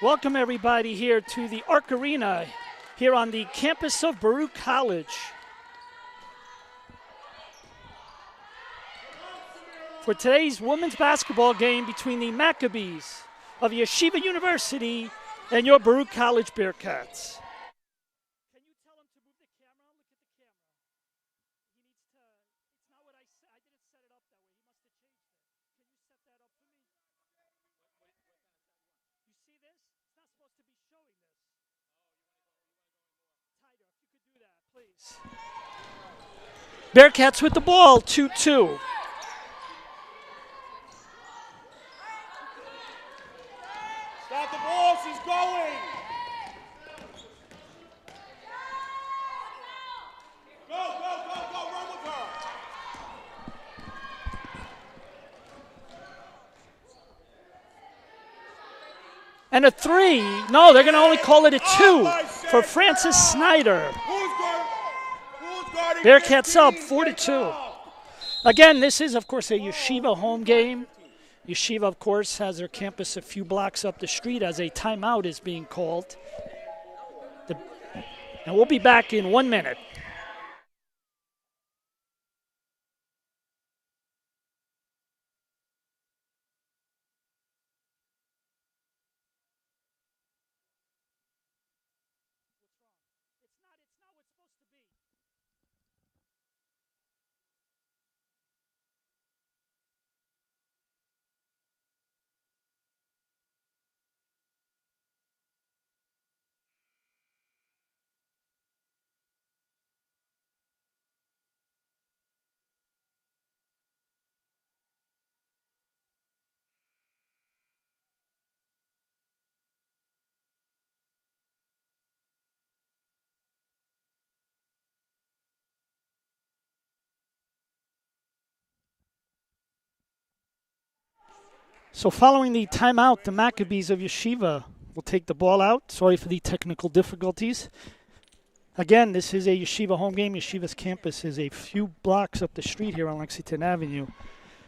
Welcome everybody here to the Arc Arena here on the campus of Baruch College. For today's women's basketball game between the Maccabees of Yeshiva University and your Baruch College Bearcats. Can you tell him to move the camera? Look at the camera. He needs to, it's not what I said. I didn't set it up that way. He must have changed it. Can you set that up for me? You see this? It's not supposed to be showing this. Tighter, if you could do that, please. Bearcats with the ball, 2-2. Stop the ball, she's going! Go, run with her! And a 3. No, they're going to only call it a 2 for Francis Snyder. Bearcats up 4-2. Again, this is, of course, a Yeshiva home game. Yeshiva, of course, has their campus a few blocks up the street as a timeout is being called. And we'll be back in 1 minute. So following the timeout, the Maccabees of Yeshiva will take the ball out. Sorry for the technical difficulties. Again, this is a Yeshiva home game. Yeshiva's campus is a few blocks up the street here on Lexington Avenue.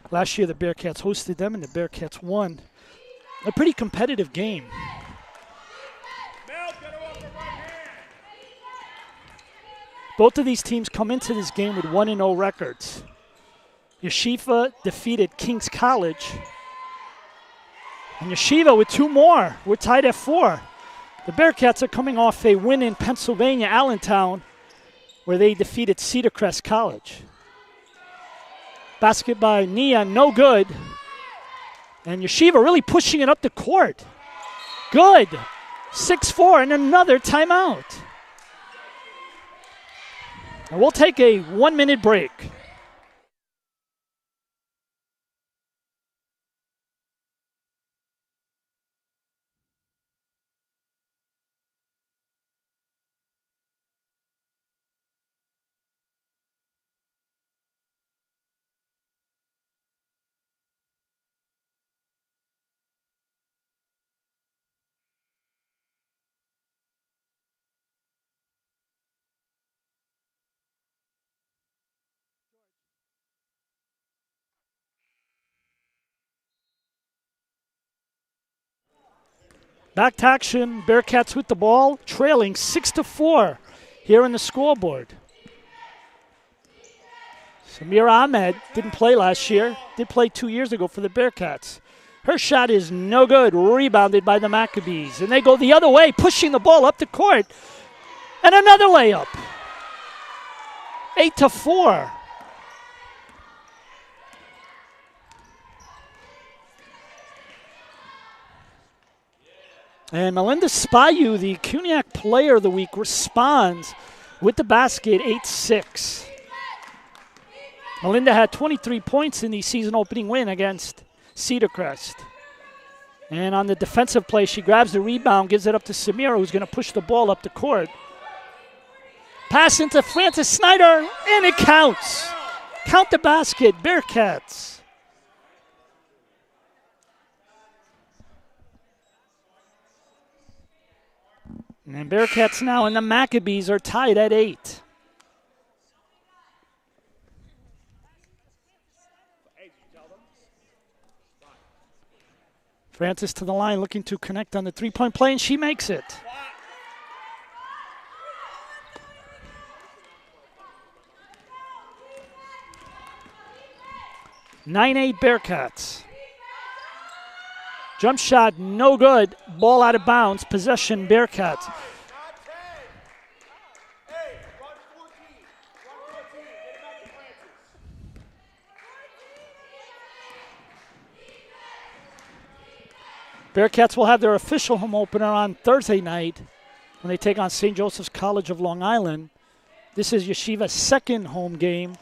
Last year, the Bearcats hosted them, and the Bearcats won a pretty competitive game. Both of these teams come into this game with 1-0 records. Yeshiva defeated King's College. And Yeshiva with 2 more. We're tied at 4. The Bearcats are coming off a win in Pennsylvania, Allentown, where they defeated Cedar Crest College. Basket by Nia, no good. And Yeshiva really pushing it up the court. Good. 6-4 and another timeout. And we'll take a 1-minute break. Back to action, Bearcats with the ball, trailing 6-4 here on the scoreboard. Samira Ahmed didn't play last year, did play 2 years ago for the Bearcats. Her shot is no good, rebounded by the Maccabees. And they go the other way, pushing the ball up the court. And another layup. 8-4. And Melinda Spayu, the CUNYAC Player of the Week, responds with the basket, 8-6. Melinda had 23 points in the season opening win against Cedar Crest. And on the defensive play, she grabs the rebound, gives it up to Samira, who's going to push the ball up the court. Pass into Francis Snyder, and it counts. Count the basket, Bearcats. And Bearcats now and the Maccabees are tied at 8. Francis to the line, looking to connect on the three-point play, and she makes it. 9-8 Bearcats. Jump shot, no good. Ball out of bounds. Possession, Bearcats. Bearcats will have their official home opener on Thursday night when they take on St. Joseph's College of Long Island. This is Yeshiva's second home game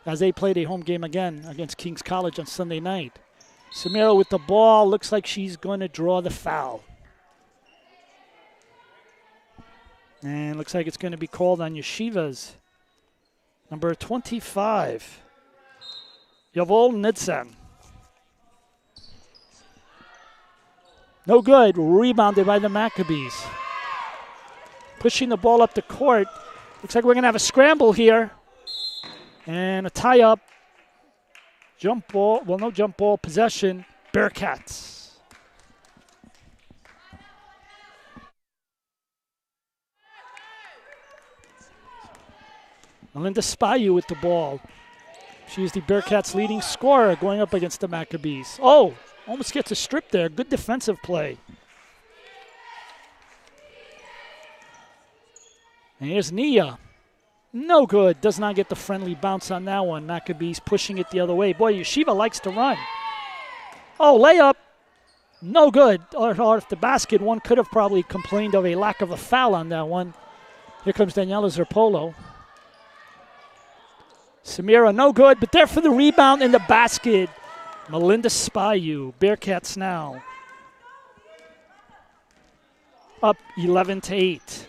as they played a home game again against King's College on Sunday night. Samira with the ball. Looks like she's going to draw the foul. And looks like it's going to be called on Yeshiva's number 25, Yavol Nidsen. No good. Rebounded by the Maccabees. Pushing the ball up the court. Looks like we're going to have a scramble here. And a tie-up. Jump ball. Well, no jump ball. Possession. Bearcats. Melinda Spayu with the ball. She's the Bearcats' leading scorer going up against the Maccabees. Oh! Almost gets a strip there. Good defensive play. And here's Nia. No good. Does not get the friendly bounce on that one. Maccabees pushing it the other way. Boy, Yeshiva likes to run. Oh, layup. No good. Or if the basket, one could have probably complained of a lack of a foul on that one. Here comes Daniela Zerpolo. Samira, no good, but there for the rebound in the basket. Melinda Spayu, Bearcats now up 11-8.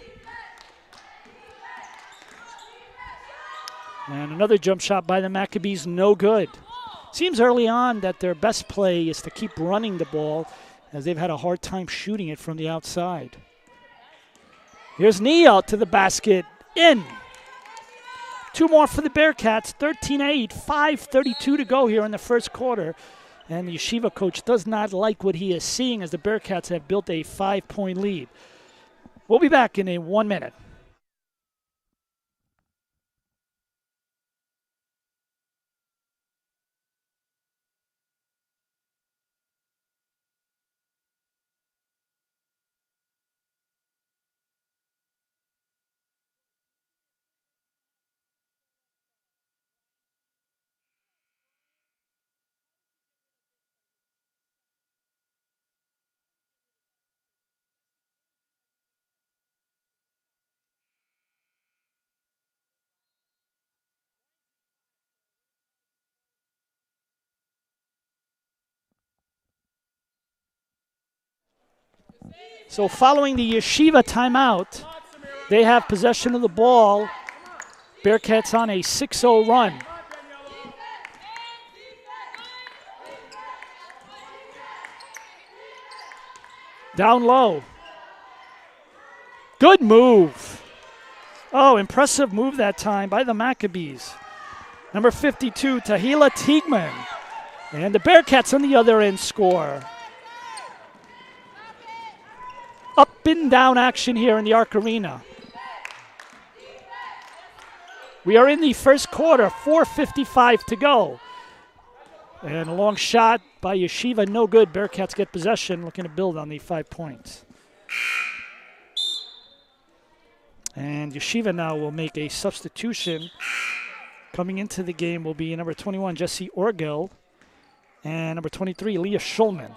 And another jump shot by the Maccabees, no good. Seems early on that their best play is to keep running the ball as they've had a hard time shooting it from the outside. Here's Nia to the basket, in. Two more for the Bearcats, 13-8, 5:32 to go here in the first quarter. And the Yeshiva coach does not like what he is seeing as the Bearcats have built a 5-point lead. We'll be back in 1 minute. So following the Yeshiva timeout, they have possession of the ball. Bearcats on a 6-0 run. Down low. Good move. Oh, impressive move that time by the Maccabees. Number 52, Tahila Teigman. And the Bearcats on the other end score. Up and down action here in the Arc Arena. We are in the first quarter, 4:55 to go. And a long shot by Yeshiva, no good. Bearcats get possession, looking to build on the 5 points. And Yeshiva now will make a substitution. Coming into the game will be number 21, Jesse Orgel, and number 23, Leah Schulman.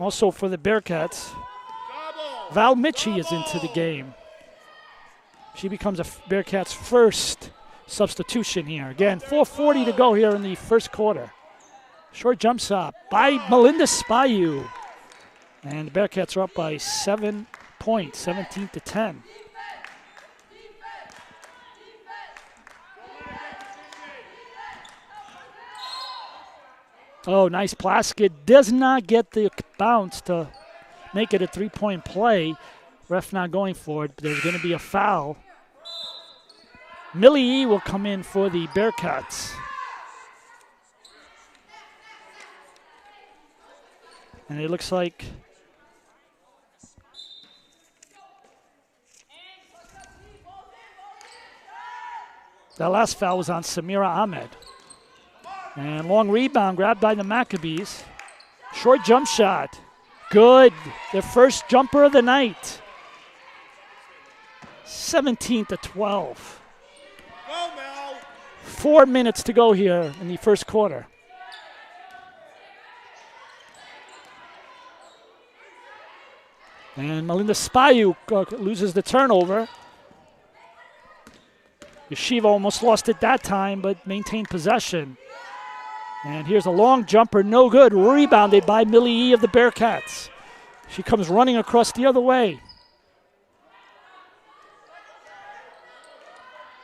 Also for the Bearcats, Val Mitchie is into the game. She becomes a Bearcats' first substitution here. Again, 4:40 to go here in the first quarter. Short jump shot by Melinda Spayu. And the Bearcats are up by 7 points, 17-10. Oh, nice basket. Does not get the bounce to make it a 3-point play. Ref not going for it, but there's going to be a foul. Millie E will come in for the Bearcats. And it looks like that last foul was on Samira Ahmed. And long rebound grabbed by the Maccabees. Short jump shot. Good. Their first jumper of the night. 17-12. Go, Mel. 4 minutes to go here in the first quarter. And Melinda Spayuk loses the turnover. Yeshiva almost lost it that time, but maintained possession. And here's a long jumper, no good. Rebounded by Millie E of the Bearcats. She comes running across the other way.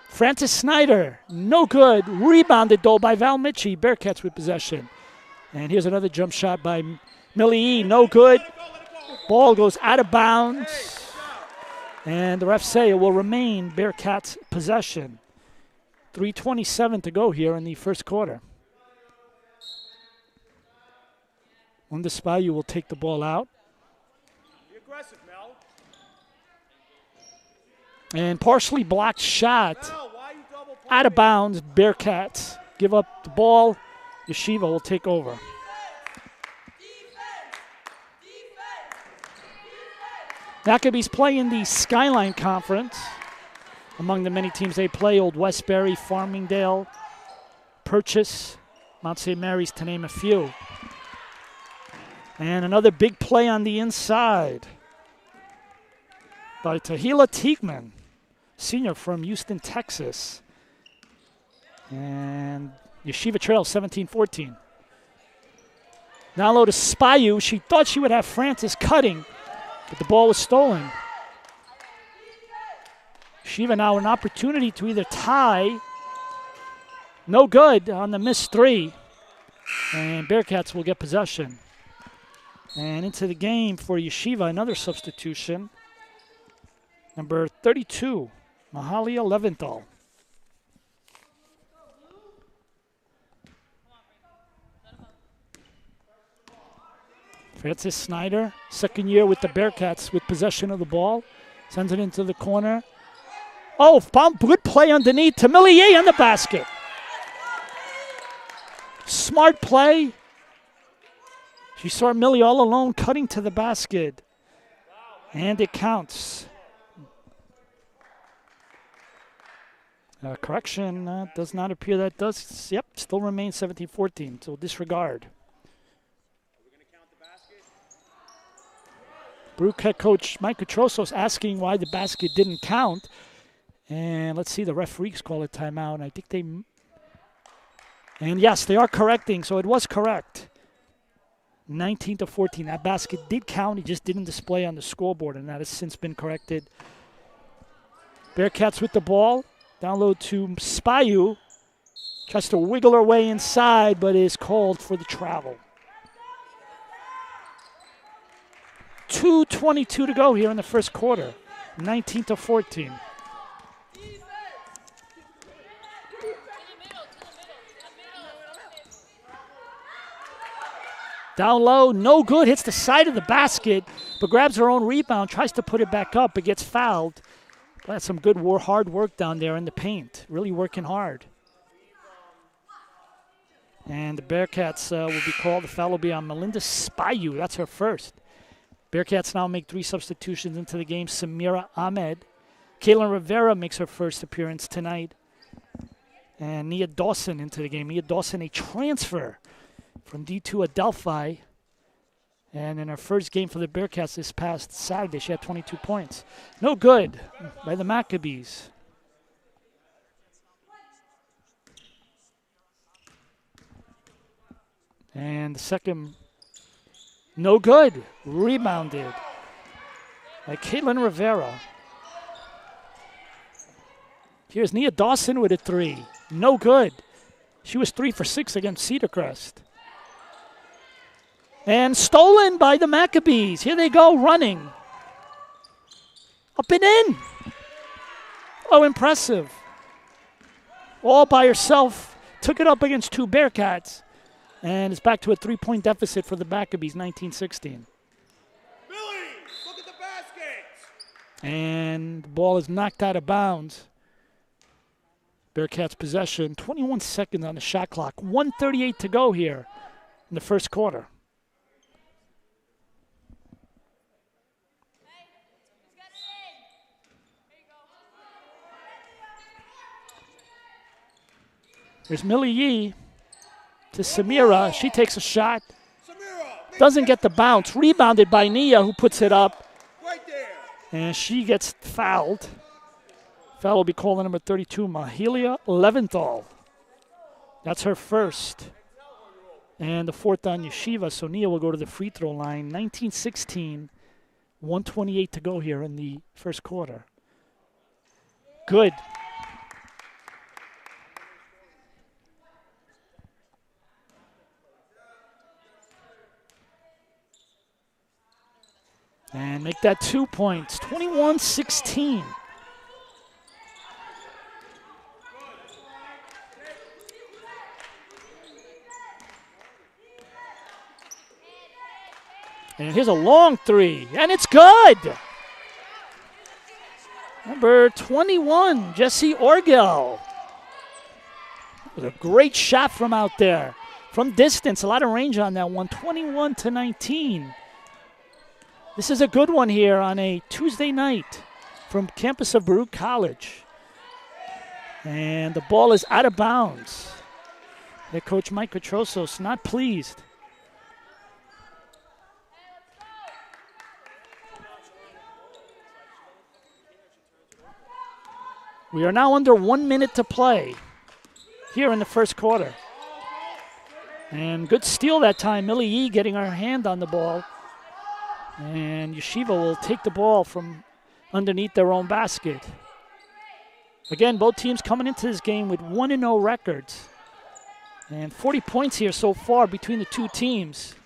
Frances Snyder, no good. Rebounded, though, by Val Mitchie. Bearcats with possession. And here's another jump shot by Millie E, no good. Ball goes out of bounds. And the refs say it will remain Bearcats' possession. 3:27 to go here in the first quarter. Linda Spayuk will take the ball out. Be aggressive, Mel. And partially blocked shot. Mel, why you double Out of bounds, Bearcats give up the ball. Yeshiva will take over. Maccabees play in the Skyline Conference. Among the many teams they play, Old Westbury, Farmingdale, Purchase, Mount St. Mary's, to name a few. And another big play on the inside by Tahila Teekman, senior from Houston, Texas. And Yeshiva trails 17-14. Now low to Spayuk. She thought she would have Francis cutting, but the ball was stolen. Yeshiva now an opportunity to either tie. No good on the missed three. And Bearcats will get possession. And into the game for Yeshiva, another substitution. Number 32, Mahalia Leventhal. Francis Snyder, second year with the Bearcats with possession of the ball. Sends it into the corner. Oh, good play underneath to Millier on the basket. Smart play. She saw Millie all alone cutting to the basket. And it counts. Correction, does not appear that does. Yep, still remains 17-14, so disregard. Baruch head coach Mike Petrosos asking why the basket didn't count. And let's see, the referees call a timeout. And I think they... And yes, they are correcting, so it was correct. 19-14. That basket did count. It just didn't display on the scoreboard, and that has since been corrected. Bearcats with the ball. Down low to Spayuk. Tries to wiggle her way inside, but is called for the travel. 2:22 to go here in the first quarter. 19-14. Down low, no good, hits the side of the basket, but grabs her own rebound, tries to put it back up, but gets fouled. But that's some good hard work down there in the paint, really working hard. And the Bearcats will be called. The foul will be on Melinda Spayuk, that's her first. Bearcats now make 3 substitutions into the game. Samira Ahmed. Kaylin Rivera makes her first appearance tonight. And Nia Dawson into the game. Nia Dawson, a transfer from D2 Adelphi. And in her first game for the Bearcats this past Saturday, she had 22 points. No good by the Maccabees. And the second, no good. Rebounded by Caitlin Rivera. Here's Nia Dawson with a 3. No good. She was 3 for 6 against Cedar Crest. And stolen by the Maccabees. Here they go, running. Up and in. Oh, impressive. All by herself. Took it up against 2 Bearcats. And it's back to a 3-point deficit for the Maccabees, 19-16. Billy, look at the basket. And the ball is knocked out of bounds. Bearcats possession, 21 seconds on the shot clock. 1:38 to go here in the first quarter. There's Millie Yee to Samira. She takes a shot. Doesn't get the bounce. Rebounded by Nia, who puts it up. Right there. And she gets fouled. Foul will be called on number 32, Mahalia Leventhal. That's her first. And the fourth on Yeshiva. So Nia will go to the free throw line. 19-16. 1:28 to go here in the first quarter. Good. And make that 2 points. 21-16. And here's a long three, and it's good. Number 21, Jesse Orgel. It was a great shot from out there. From distance, a lot of range on that one. 21-19. This is a good one here on a Tuesday night from campus of Baruch College. And the ball is out of bounds. Head coach Mike Petrosos not pleased. We are now under 1 minute to play here in the first quarter. And good steal that time. Millie Yee getting her hand on the ball. And Yeshiva will take the ball from underneath their own basket. Again, both teams coming into this game with 1-0 records. And 40 points here so far between the two teams.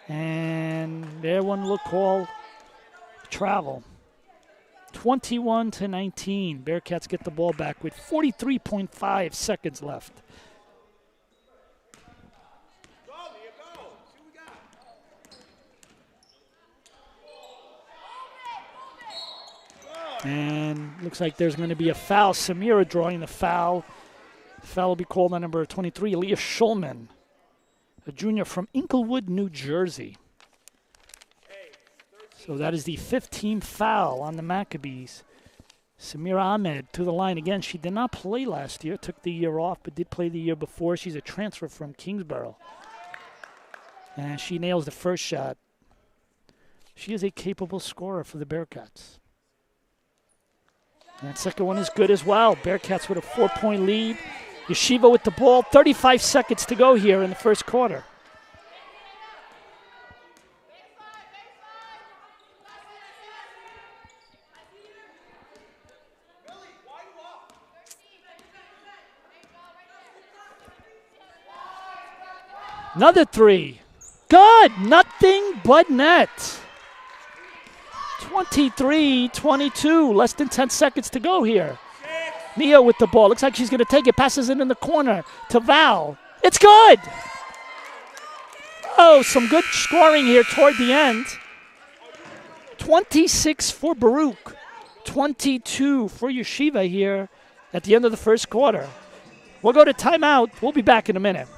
And there one will call travel. 21-19. Bearcats get the ball back with 43.5 seconds left. And looks like there's going to be a foul. Samira drawing the foul. The foul will be called on number 23, Aaliyah Schulman, a junior from Inglewood, New Jersey. So that is the 15th foul on the Maccabees. Samira Ahmed to the line again. She did not play last year, took the year off, but did play the year before. She's a transfer from Kingsborough. And she nails the first shot. She is a capable scorer for the Bearcats. And that second one is good as well. Bearcats with a 4-point lead. Yeshiva with the ball. 35 seconds to go here in the first quarter. Another three. Good. Nothing but net. 23-22. Less than 10 seconds to go here. Nia with the ball. Looks like she's going to take it. Passes it in the corner to Val. It's good. Oh, some good scoring here toward the end. 26 for Baruch. 22 for Yeshiva here at the end of the first quarter. We'll go to timeout. We'll be back in a minute.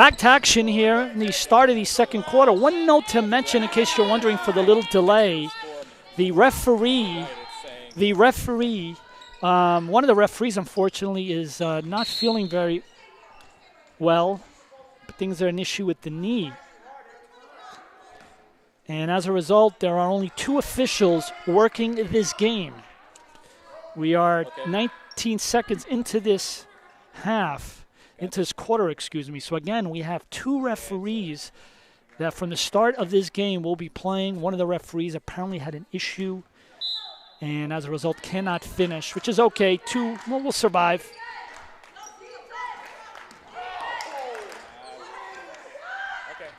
Back to action here in the start of the second quarter. One note to mention in case you're wondering for the little delay. The referee, one of the referees, unfortunately, is not feeling very well. But things are an issue with the knee. And as a result, there are only 2 officials working this game. We are 19 seconds into this quarter, excuse me. So again, we have 2 referees that from the start of this game will be playing. One of the referees apparently had an issue and as a result cannot finish, which is okay. 2 will survive.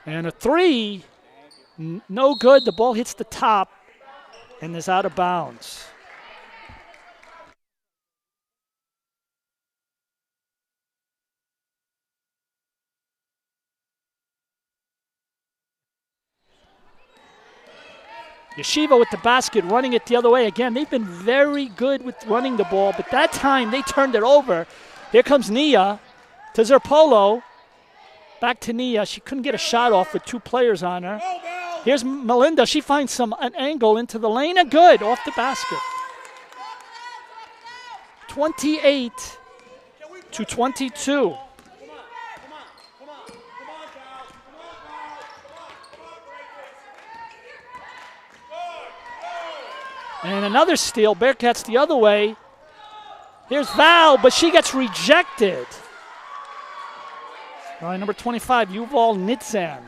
And a 3, no good. The ball hits the top and is out of bounds. Yeshiva with the basket, running it the other way. Again, they've been very good with running the ball, but that time they turned it over. Here comes Nia to Zerpolo. Back to Nia. She couldn't get a shot off with 2 players on her. Here's Melinda. She finds an angle into the lane, and good, off the basket. 28-22. And another steal. Bearcats the other way. Here's Val, but she gets rejected. All right, number 25, Yuval Nitzan.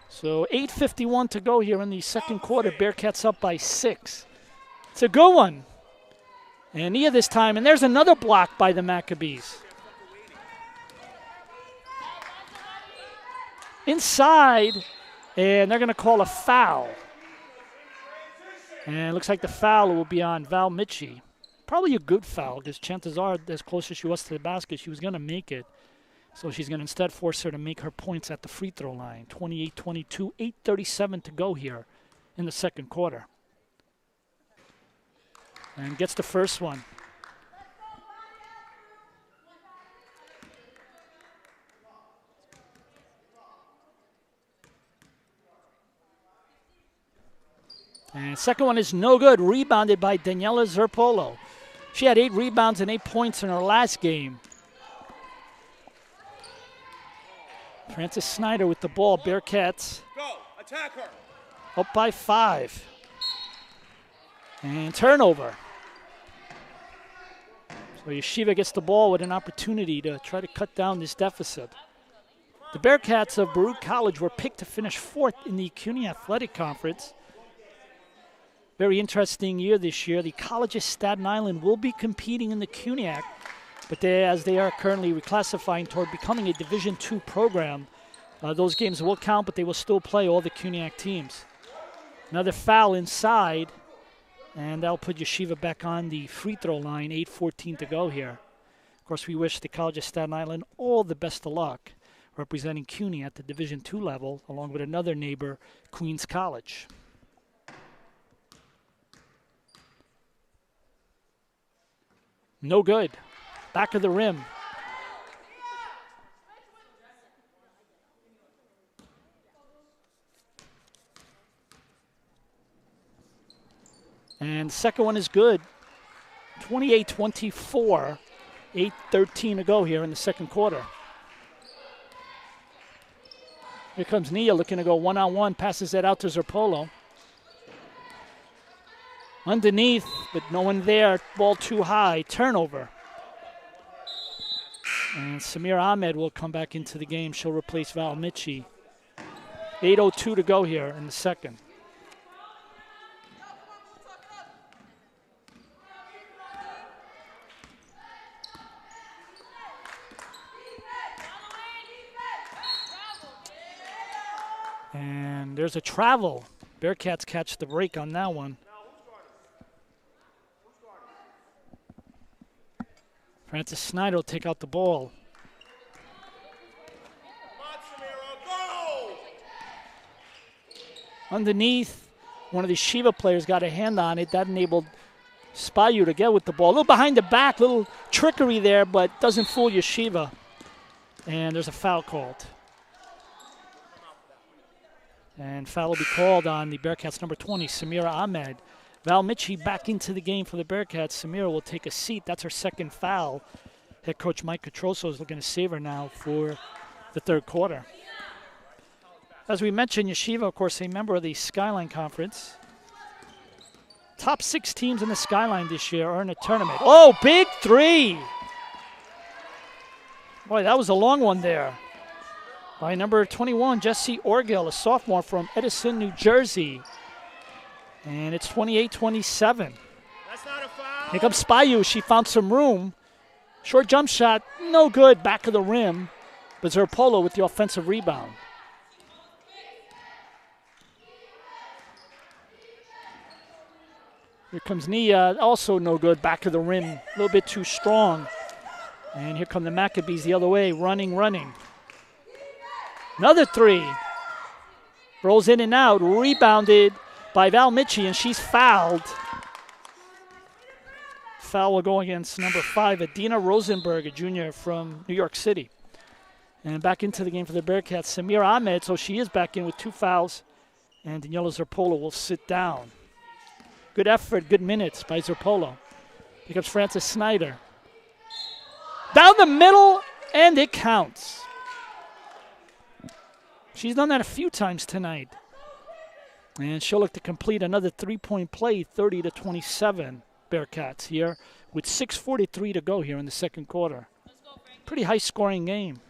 So 8:51 to go here in the second quarter. Bearcats up by 6. It's a good one. And Nia this time, and there's another block by the Maccabees. Inside, and they're going to call a foul. And it looks like the foul will be on Val Mitchie. Probably a good foul because chances are, as close as she was to the basket, she was going to make it. So she's going to instead force her to make her points at the free throw line. 28-22, 8:37 to go here in the second quarter. And gets the first one. And second one is no good. Rebounded by Daniela Zerpolo. She had 8 rebounds and 8 points in her last game. Frances Snyder with the ball. Bearcats Go, attack her. up by 5. And turnover. So Yeshiva gets the ball with an opportunity to try to cut down this deficit. The Bearcats of Baruch College were picked to finish 4th in the CUNY Athletic Conference. Very interesting year this year. The College of Staten Island will be competing in the CUNYAC, but as they are currently reclassifying toward becoming a Division II program, those games will count, but they will still play all the CUNYAC teams. Another foul inside, and that'll put Yeshiva back on the free throw line, 8:14 to go here. Of course, we wish the College of Staten Island all the best of luck representing CUNY at the Division II level, along with another neighbor, Queens College. No good. Back of the rim. And second one is good. 28-24. 8:13 to go here in the second quarter. Here comes Nia looking to go one-on-one. Passes that out to Zerpolo. Underneath, but no one there. Ball too high. Turnover. And Samir Ahmed will come back into the game. She'll replace Val Mitchie. 8:02 to go here in the second. And there's a travel. Bearcats catch the break on that one. Frances Snyder will take out the ball. Underneath, one of the Yeshiva players got a hand on it. That enabled Spayu to get with the ball. A little behind the back, little trickery there, but doesn't fool Yeshiva. And there's a foul called. And foul will be called on the Bearcats number 20, Samira Ahmed. Val Mitchie back into the game for the Bearcats. Samira will take a seat. That's her second foul. Head coach Mike Catroso is looking to save her now for the third quarter. As we mentioned, Yeshiva, of course, a member of the Skyline Conference. Top 6 teams in the Skyline this year are in a tournament. Oh, big three. Boy, that was a long one there. By number 21, Jesse Orgill, a sophomore from Edison, New Jersey. And it's 28-27. That's not a foul. Here comes Spayu. She found some room. Short jump shot, no good, back of the rim. But Zerpolo with the offensive rebound. Here comes Nia, also no good, back of the rim, a little bit too strong. And here come the Maccabees the other way, running. Another three. Rolls in and out, rebounded by Val Mitchie, and she's fouled. Foul will go against number 5, Adina Rosenberg, a junior from New York City. And back into the game for the Bearcats, Samir Ahmed, so she is back in with 2 fouls. And Daniela Zerpolo will sit down. Good effort, good minutes by Zerpolo. Here comes Frances Snyder. Down the middle, and it counts. She's done that a few times tonight. And she'll look to complete another 3-point play, 30-27 Bearcats here with 6:43 to go here in the second quarter. Pretty high-scoring game.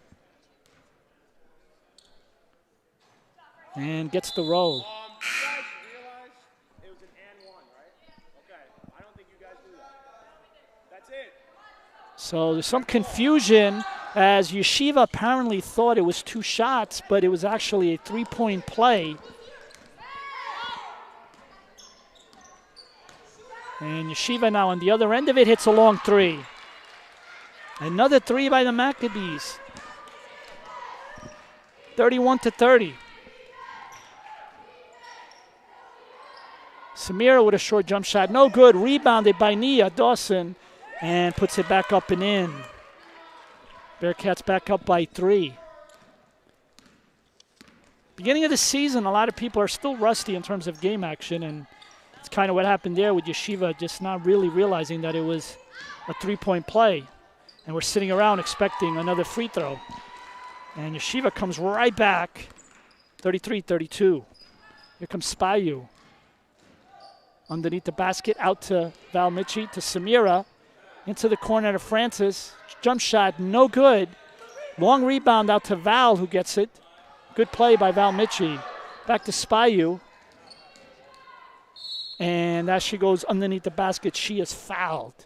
And gets the roll. You guys realize it was an and one, right? Okay. I don't think you guys do that. That's it. So there's some confusion as Yeshiva apparently thought it was 2 shots, but it was actually a 3-point play. And Yeshiva now on the other end of it hits a long 3. Another 3 by the Maccabees. 31-30. Samira with a short jump shot. No good. Rebounded by Nia Dawson and puts it back up and in. Bearcats back up by 3. Beginning of the season, a lot of people are still rusty in terms of game action, and it's kind of what happened there with Yeshiva just not really realizing that it was a 3-point play. And we're sitting around expecting another free throw. And Yeshiva comes right back, 33-32. Here comes Spayu. Underneath the basket, out to Val Mitchie, to Samira. Into the corner to Francis. Jump shot, no good. Long rebound out to Val, who gets it. Good play by Val Mitchie. Back to Spayu. And as she goes underneath the basket, she is fouled.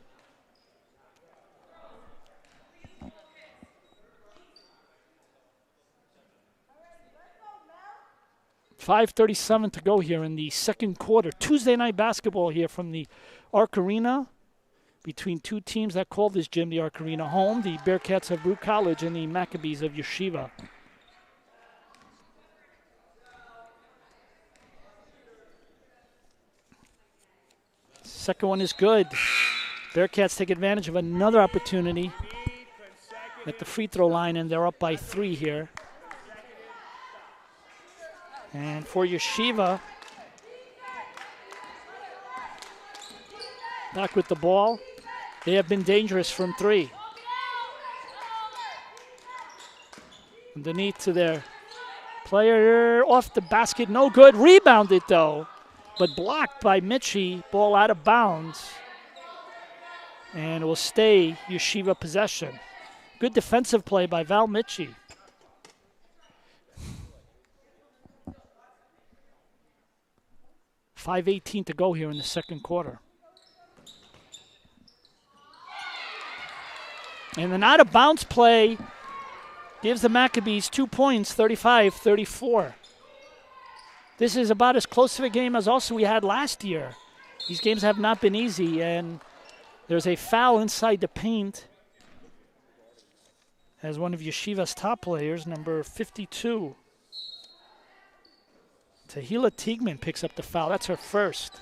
.5:37 to go here in the second quarter. Tuesday night basketball here from the Arc Arena between 2 teams that call this gym the Arc Arena home, the Bearcats of Baruch College and the Maccabees of Yeshiva. Second one is good. Bearcats take advantage of another opportunity at the free throw line, and they're up by 3 here. And for Yeshiva, back with the ball. They have been dangerous from 3. Underneath to their player, off the basket, no good. Rebounded though, but blocked by Mitchie. Ball out of bounds. And it will stay Yeshiva possession. Good defensive play by Val Mitchie. .5:18 to go here in the second quarter. And an out-of-bounds play gives the Maccabees 2 points, 35-34. This is about as close of a game as also we had last year. These games have not been easy, and there's a foul inside the paint as one of Yeshiva's top players, number 52. Tahila Teigman picks up the foul. That's her first.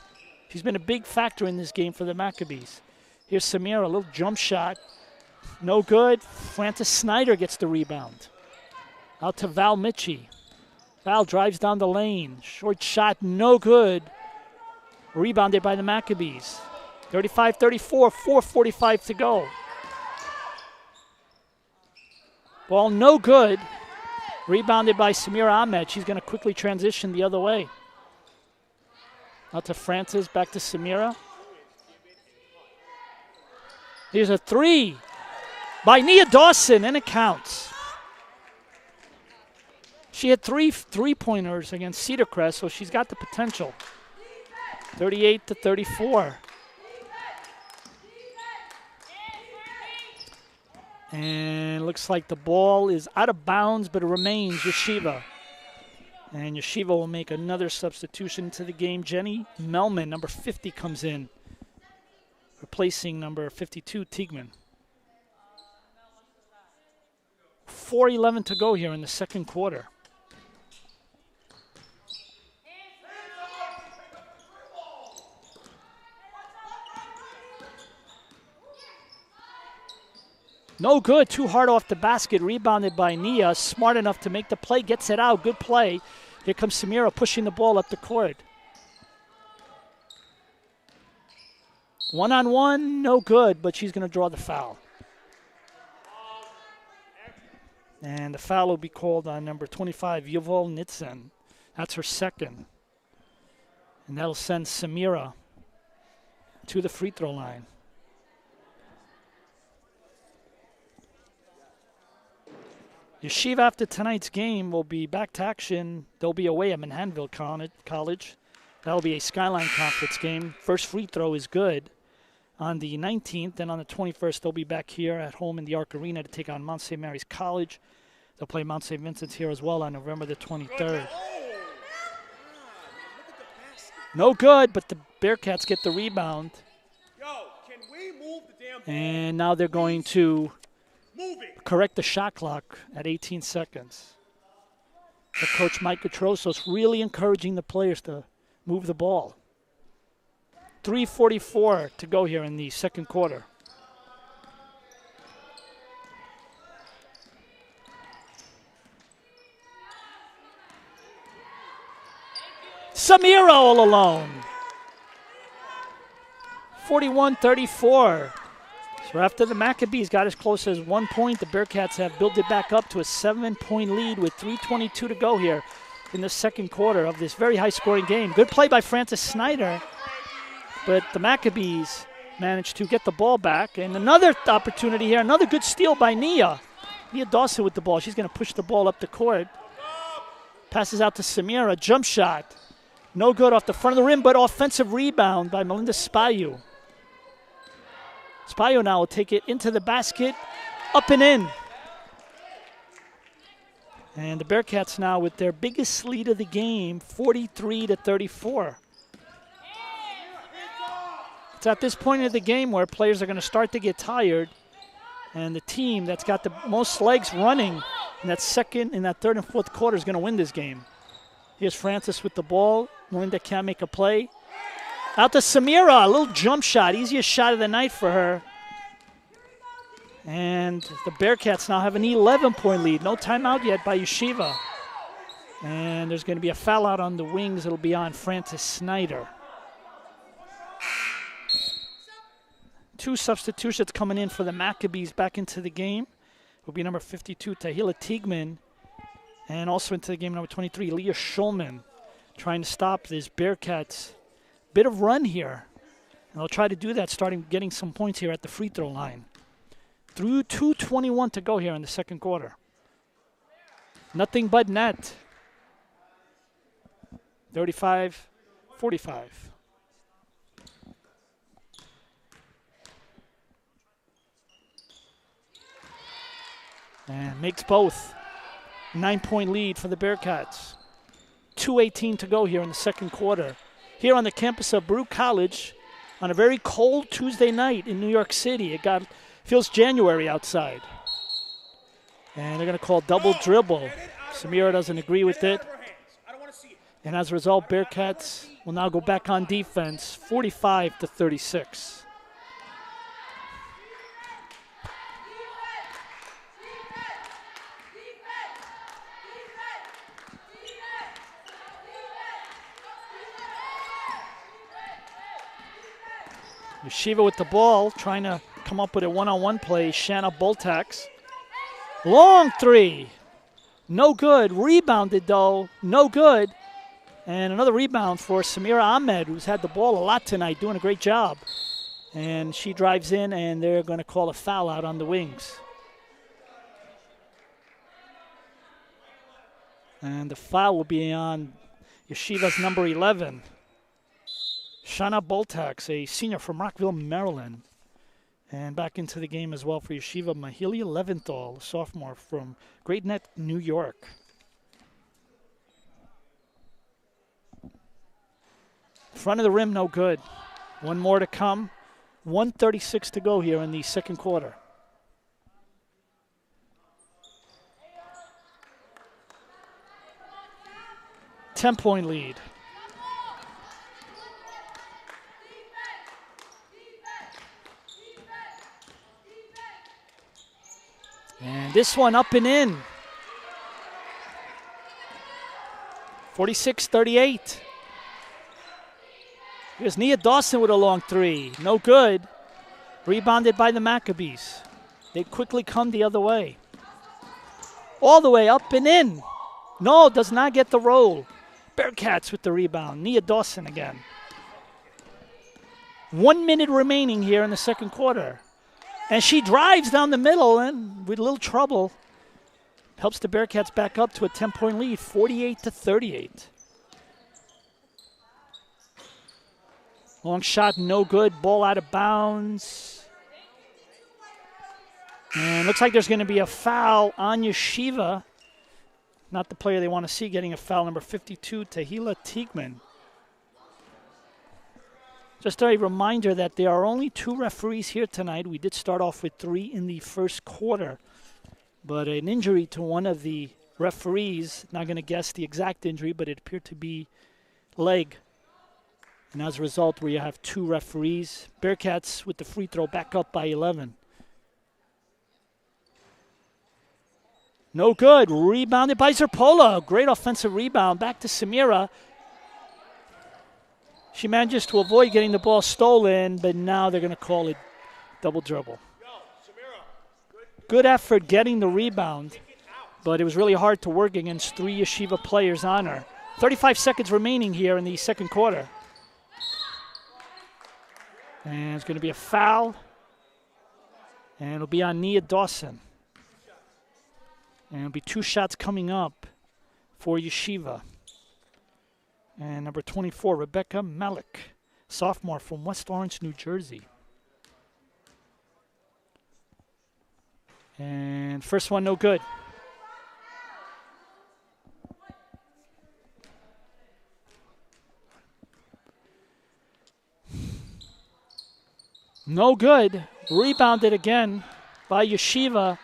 She's been a big factor in this game for the Maccabees. Here's Samira, a little jump shot. No good. Frances Snyder gets the rebound. Out to Val Mitchie. Val drives down the lane. Short shot, no good. Rebounded by the Maccabees. 35-34, 4:45 to go. Ball no good. Rebounded by Samira Ahmed. She's going to quickly transition the other way. Out to Francis, back to Samira. Here's a three by Nia Dawson, and it counts. She had three three-pointers against Cedar Crest, so she's got the potential. 38-34. And looks like the ball is out of bounds, but it remains Yeshiva. And Yeshiva will make another substitution to the game. Jenny Melman, number 50, comes in, replacing number 52, Tiegman. 4:11 to go here in the second quarter. No good, too hard off the basket, rebounded by Nia. Smart enough to make the play, gets it out, good play. Here comes Samira pushing the ball up the court. One-on-one, no good, but she's going to draw the foul. And the foul will be called on number 25, Yuval Nitzen. That's her second. And that'll send Samira to the free throw line. Yeshiva, after tonight's game, will be back to action. They'll be away at Manhattanville College. That'll be a Skyline Conference game. First free throw is good on the 19th. And on the 21st, they'll be back here at home in the Arc Arena to take on Mount St. Mary's College. They'll play Mount St. Vincent's here as well on November the 23rd. No good, but the Bearcats get the rebound. And now they're going to correct the shot clock at 18 seconds. The coach Mike Petrosos really encouraging the players to move the ball. 3:44 to go here in the second quarter. Samira all alone. 41-34. So after the Maccabees got as close as 1 point, the Bearcats have built it back up to a 7-point lead with 3:22 to go here in the second quarter of this very high-scoring game. Good play by Frances Snyder, but the Maccabees managed to get the ball back. And another opportunity here, another good steal by Nia. Nia Dawson with the ball. She's going to push the ball up the court. Passes out to Samira, jump shot. No good off the front of the rim, but offensive rebound by Melinda Spayu. Spayo now will take it into the basket, up and in. And the Bearcats now with their biggest lead of the game, 43-34. It's at this point of the game where players are going to start to get tired, and the team that's got the most legs running in that third and fourth quarter is going to win this game. Here's Francis with the ball. Melinda can't make a play. Out to Samira, a little jump shot, easiest shot of the night for her. And the Bearcats now have an 11-point lead. No timeout yet by Yeshiva. And there's going to be a foul out on the wings. It'll be on Frances Snyder. Two substitutions coming in for the Maccabees back into the game. Will be number 52, Tahila Tiegman. And also into the game, number 23, Leah Schulman. Trying to stop this Bearcats bit of run here. And they'll try to do that, getting some points here at the free throw line. Through 2:21 to go here in the second quarter. Nothing but net. 35-45. And makes both. 9-point lead for the Bearcats. 2:18 to go here in the second quarter. Here on the campus of Baruch College on a very cold Tuesday night in New York City. Feels January outside. And they're going to call double dribble. Samira doesn't agree with it. And as a result, Bearcats will now go back on defense, 45-36. Yeshiva with the ball, trying to come up with a one-on-one play. Shanna Boltax. Long three. No good. Rebounded, though. No good. And another rebound for Samira Ahmed, who's had the ball a lot tonight, doing a great job. And she drives in, and they're going to call a foul out on the wings. And the foul will be on Yeshiva's number 11. Shana Boltax, a senior from Rockville, Maryland. And back into the game as well for Yeshiva, Mahalia Leventhal, a sophomore from Great Neck, New York. Front of the rim, no good. One more to come. 1:36 to go here in the second quarter. Ten-point lead. And this one up and in. 46-38. Here's Nia Dawson with a long three. No good. Rebounded by the Maccabees. They quickly come the other way. All the way up and in. No, does not get the roll. Bearcats with the rebound. Nia Dawson again. 1 minute remaining here in the second quarter. And she drives down the middle and with a little trouble helps the Bearcats back up to a 10-point lead, 48-38. Long shot, no good. Ball out of bounds. And looks like there's going to be a foul on Yeshiva. Not the player they want to see getting a foul, number 52, Tahila Teigman. Just a reminder that there are only 2 referees here tonight. We did start off with 3 in the first quarter. But an injury to one of the referees, not going to guess the exact injury, but it appeared to be leg. And as a result, we have 2 referees. Bearcats with the free throw back up by 11. No good. Rebounded by Zerpola. Great offensive rebound. Back to Samira. She manages to avoid getting the ball stolen, but now they're going to call it double dribble. Good effort getting the rebound, but it was really hard to work against 3 Yeshiva players on her. 35 seconds remaining here in the second quarter. And it's going to be a foul, and it'll be on Nia Dawson. And it'll be 2 shots coming up for Yeshiva. And number 24, Rebecca Malik, sophomore from West Orange, New Jersey. And first one, no good. No good. Rebounded again by Yeshiva.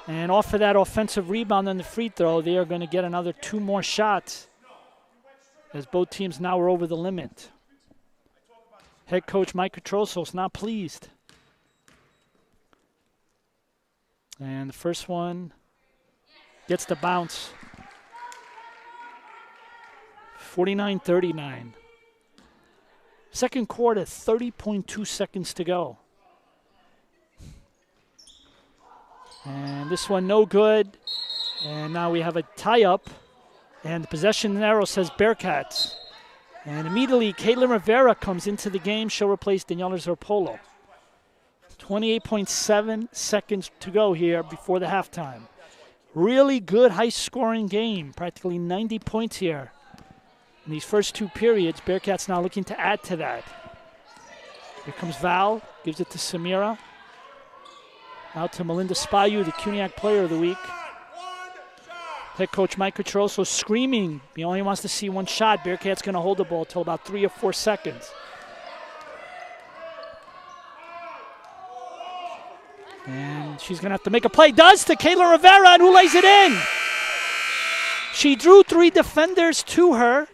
And off of that offensive rebound on the free throw, they are going to get another 2 more shots, as both teams now are over the limit. Head coach Mike Petrosos not pleased. And the first one gets the bounce. 49-39. Second quarter, 30.2 seconds to go. And this one no good. And now we have a tie-up. And the possession arrow says Bearcats. And immediately, Caitlin Rivera comes into the game. She'll replace Daniela Zerpolo. 28.7 seconds to go here before the halftime. Really good high-scoring game. Practically 90 points here in these first 2 periods. Bearcats now looking to add to that. Here comes Val. Gives it to Samira. Out to Melinda Spayu, the CUNYAC Player of the Week. Head coach Mike Petroso screaming. He only wants to see 1 shot. Bearcats going to hold the ball until about 3 or 4 seconds. And she's going to have to make a play. Does to Kayla Rivera, and who lays it in? She drew 3 defenders to her,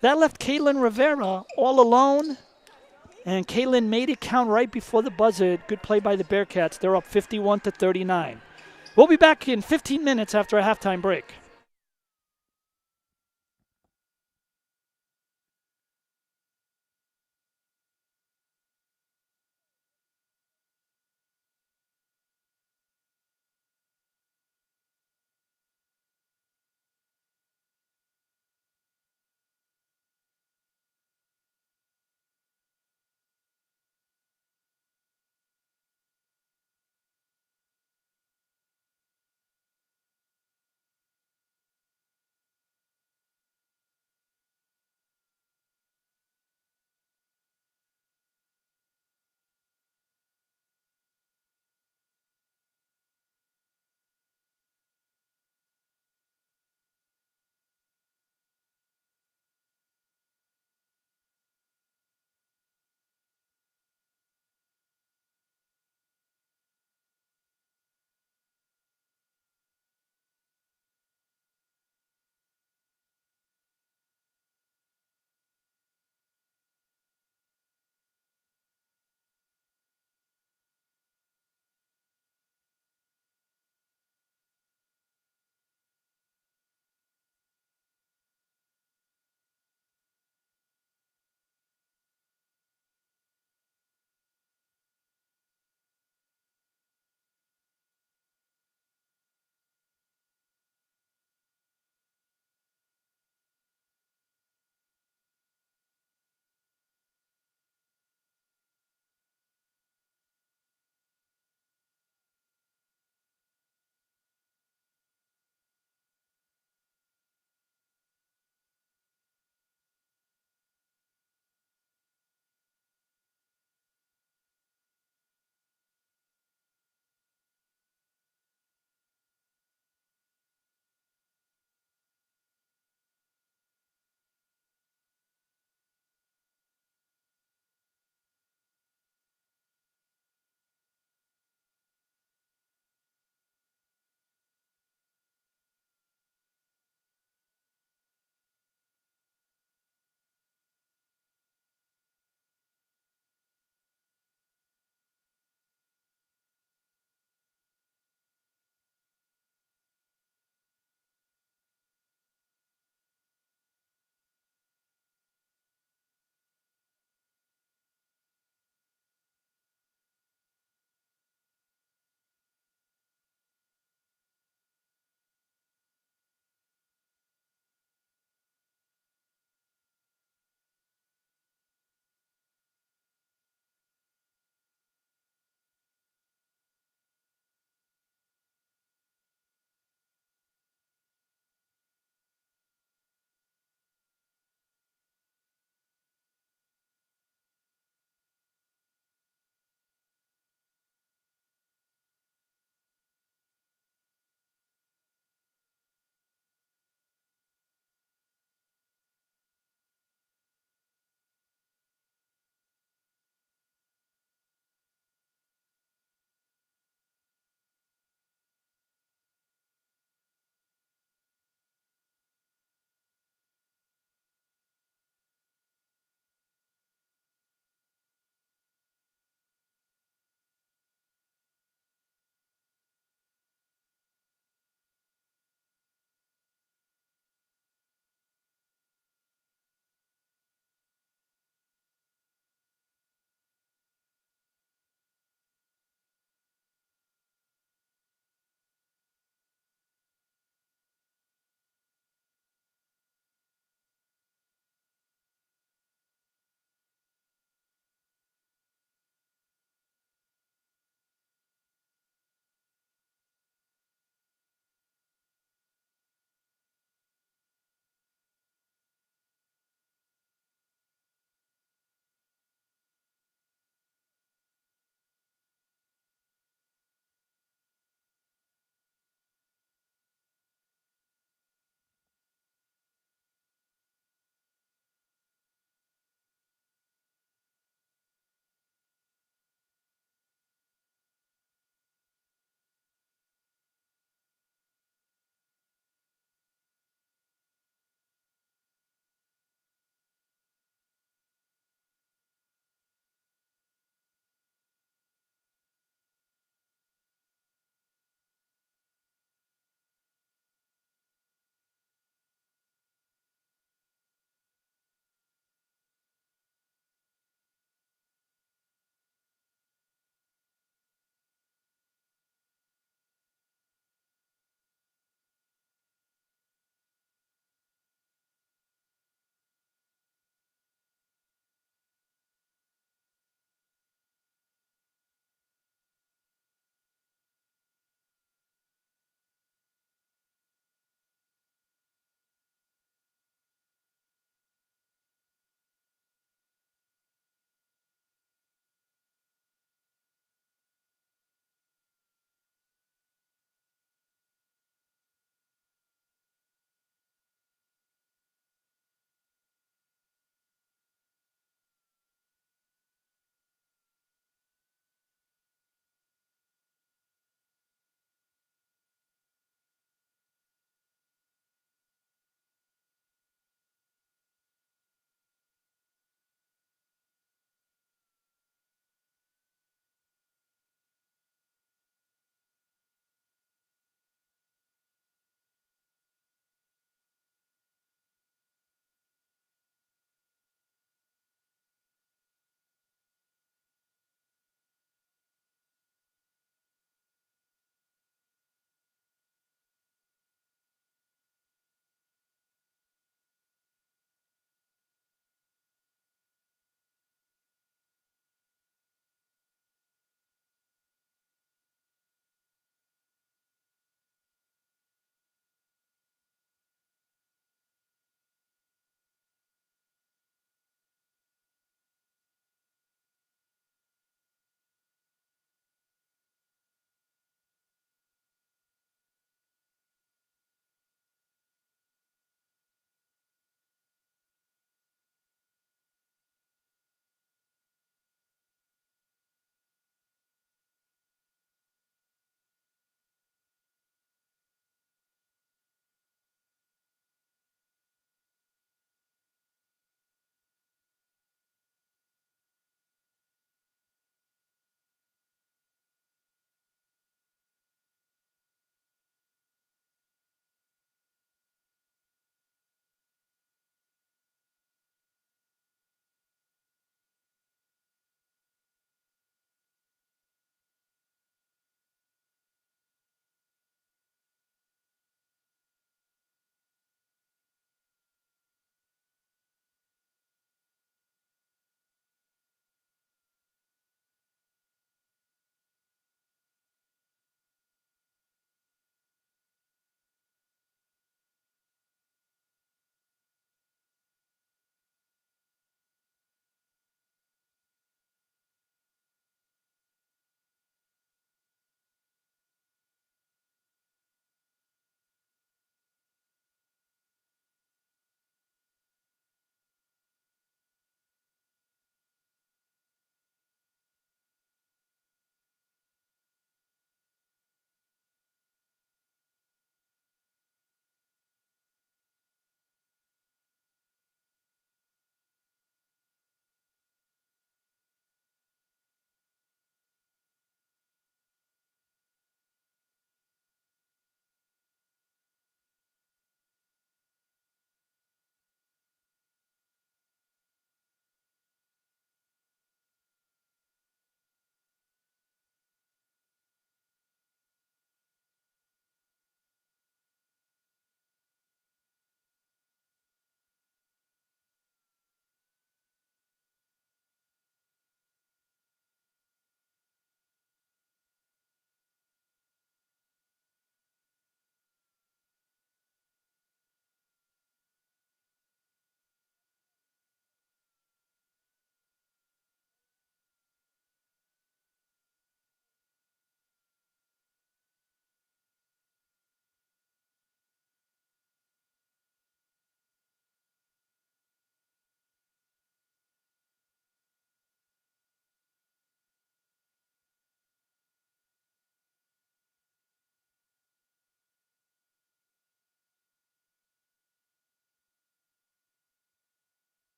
That left Kaylin Rivera all alone, and Kaylin made it count right before the buzzer. Good play by the Bearcats. They're up 51-39. We'll be back in 15 minutes after a halftime break.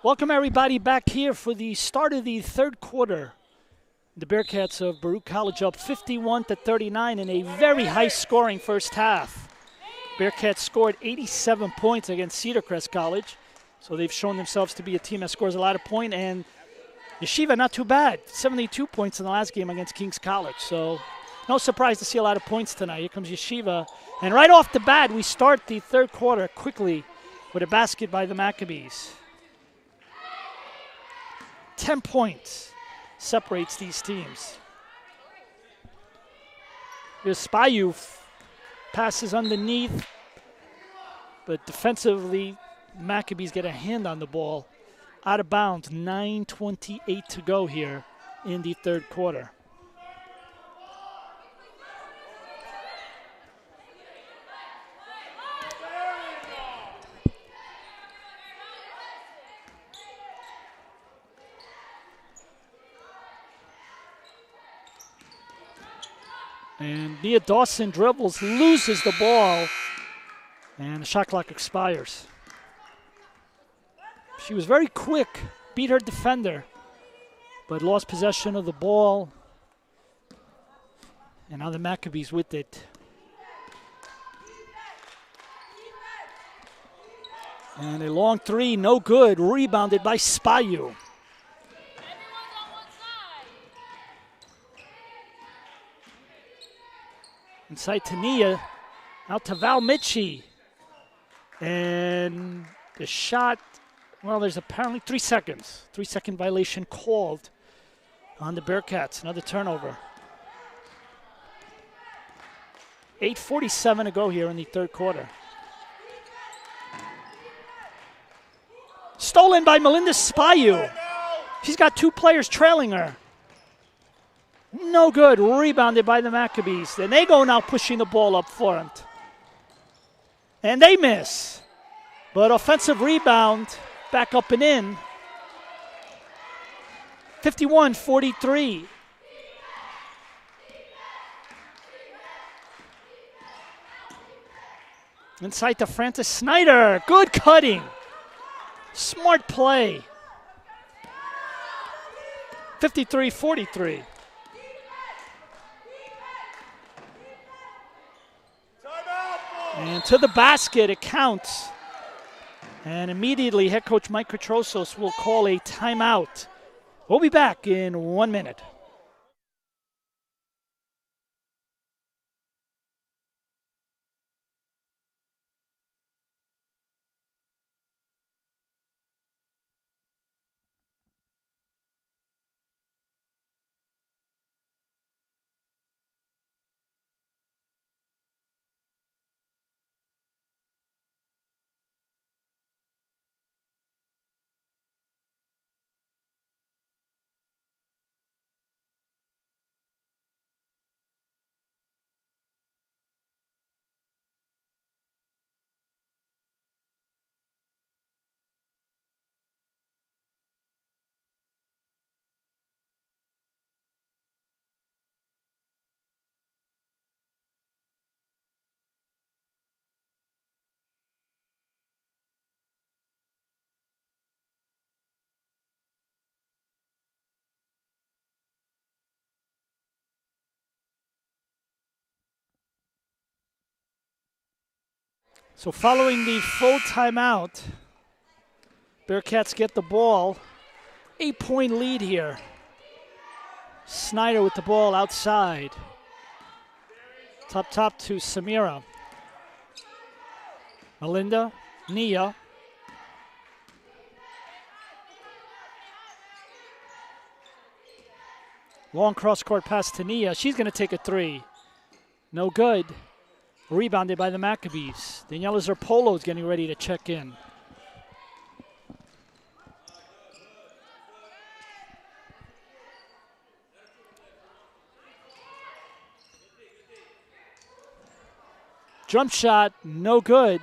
Welcome everybody back here for the start of the third quarter. The Bearcats of Baruch College up 51-39 in a very high-scoring first half. Bearcats scored 87 points against Cedar Crest College, so they've shown themselves to be a team that scores a lot of points. And Yeshiva, not too bad, 72 points in the last game against Kings College. So no surprise to see a lot of points tonight. Here comes Yeshiva. And right off the bat, we start the third quarter quickly with a basket by the Maccabees. 10 points separates these teams. Here's Spayu, passes underneath, but defensively, Maccabees get a hand on the ball. Out of bounds, 9:28 to go here in the third quarter. And Nia Dawson dribbles, loses the ball, and the shot clock expires. She was very quick, beat her defender, but lost possession of the ball. And now the Maccabees with it. And a long three, no good, rebounded by Spayu. Inside to Nia, out to Val Mitchie. And the shot, well, there's apparently 3 seconds. 3-second violation called on the Bearcats. Another turnover. 8:47 to go here in the third quarter. Stolen by Melinda Spayu. She's got 2 players trailing her. No good, rebounded by the Maccabees. And they go now pushing the ball up front. And they miss. But offensive rebound, back up and in. 51-43. Inside to Francis Snyder, good cutting. Smart play. 53-43. And to the basket, it counts. And immediately, head coach Mike Petrosos will call a timeout. We'll be back in 1 minute. So following the full timeout, Bearcats get the ball. 8-point lead here. Snyder with the ball outside. Top to Samira. Melinda, Nia. Long cross-court pass to Nia. She's going to take a three. No good. Rebounded by the Maccabees. Daniela Zerpolo is getting ready to check in. Jump shot, no good.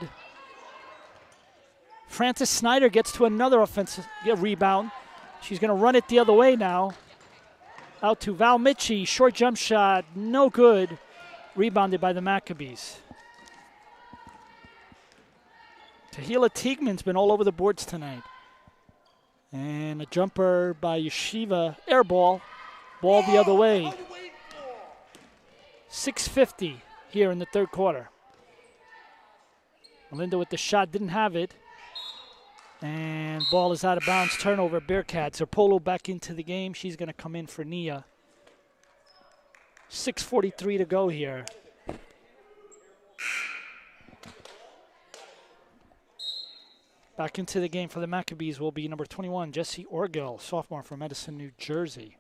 Francis Snyder gets to another offensive rebound. She's going to run it the other way now. Out to Val Mitchie, short jump shot, no good. Rebounded by the Maccabees. Tahila Teigman's been all over the boards tonight. And a jumper by Yeshiva, air ball. Ball the other way. 6:50 here in the third quarter. Melinda with the shot, didn't have it. And ball is out of bounds, turnover, Bearcats. Zerpolo back into the game. She's going to come in for Nia. 6:43 to go here. Back into the game for the Maccabees will be number 21, Jessie Orgel, sophomore from Edison, New Jersey.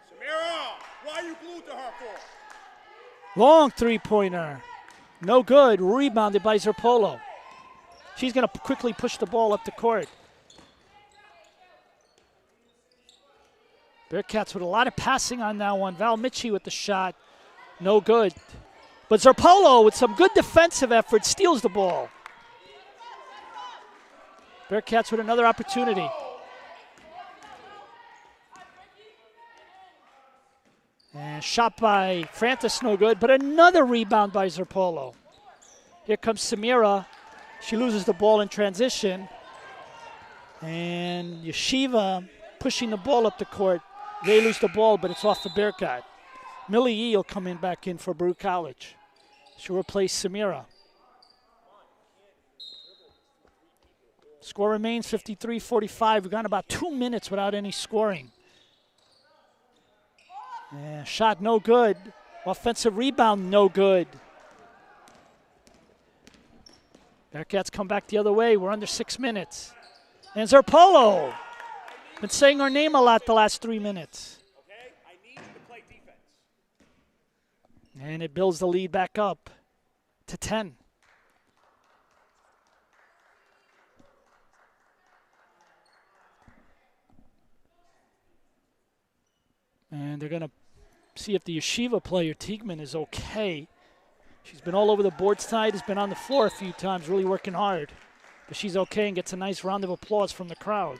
Samira, why are you glued to her for? Long three-pointer. No good. Rebounded by Zerpolo. She's going to quickly push the ball up the court. Bearcats with a lot of passing on that one. Val Mitchie with the shot. No good. But Zerpolo, with some good defensive effort, steals the ball. Bearcats with another opportunity. And shot by Francis, no good, but another rebound by Zerpolo. Here comes Samira. She loses the ball in transition. And Yeshiva pushing the ball up the court. They lose the ball, but it's off the Bearcat. Millie Yee will come in back in for Baruch College. She'll replace Samira. Score remains 53-45. We've gone about 2 minutes without any scoring. Yeah, shot no good. Offensive rebound no good. Bearcats come back the other way. We're under 6 minutes. And Zerpolo. Been saying our name a lot the last 3 minutes. And it builds the lead back up to 10. And they're going to see if the Yeshiva player, Teigman, is okay. She's been all over the boards tonight, has been on the floor a few times, really working hard. But she's okay and gets a nice round of applause from the crowd.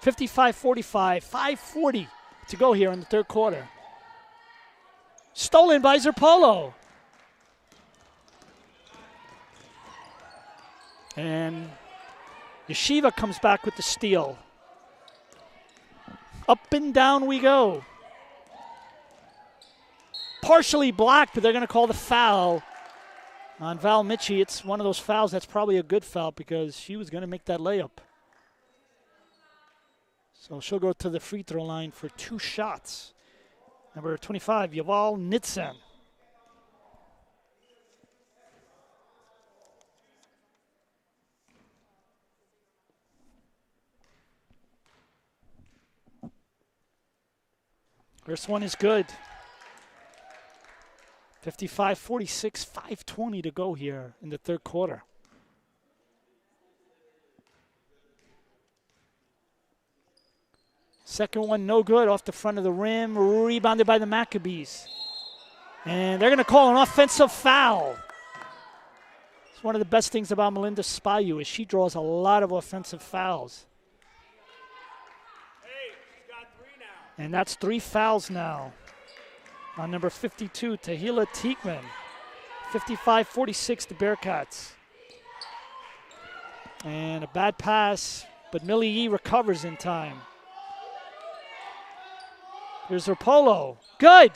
55-45, 5:40 to go here in the third quarter. Stolen by Zerpolo. And Yeshiva comes back with the steal. Up and down we go. Partially blocked, but they're going to call the foul on Val Mitchie. It's one of those fouls that's probably a good foul because she was going to make that layup. So she'll go to the free throw line for 2 shots. Number 25, Yuval Nitzen. First one is good. 55-46, 5:20 to go here in the third quarter. Second one, no good, off the front of the rim, rebounded by the Maccabees. And they're going to call an offensive foul. It's one of the best things about Melinda Spayu is she draws a lot of offensive fouls. Hey, she's got 3 now. And that's 3 fouls now on number 52, Tahila Teigman. 55-46, the Bearcats. And a bad pass, but Millie Yee recovers in time. Here's Zerpolo. Good.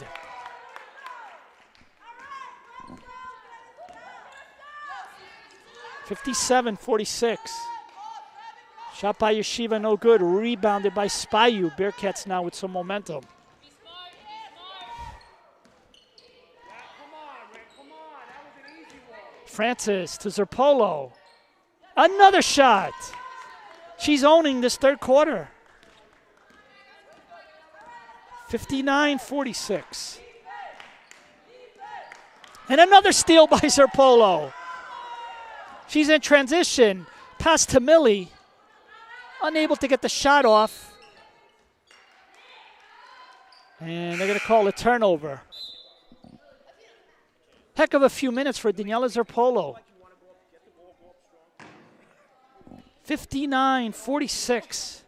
$57-46. Shot by Yeshiva, no good. Rebounded by Spayu. Bearcats now with some momentum. Francis to Zerpolo. Another shot. She's owning this third quarter. 59-46. And another steal by Zerpolo. She's in transition. Pass to Millie. Unable to get the shot off. And they're going to call a turnover. Heck of a few minutes for Daniela Zerpolo. 59-46.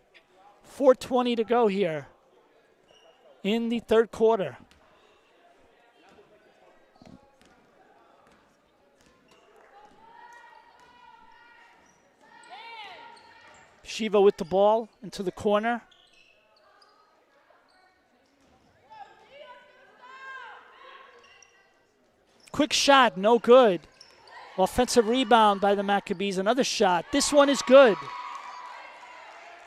4:20 to go here in the third quarter. Yeshiva with the ball into the corner. Quick shot, no good. Offensive rebound by the Maccabees. Another shot. This one is good.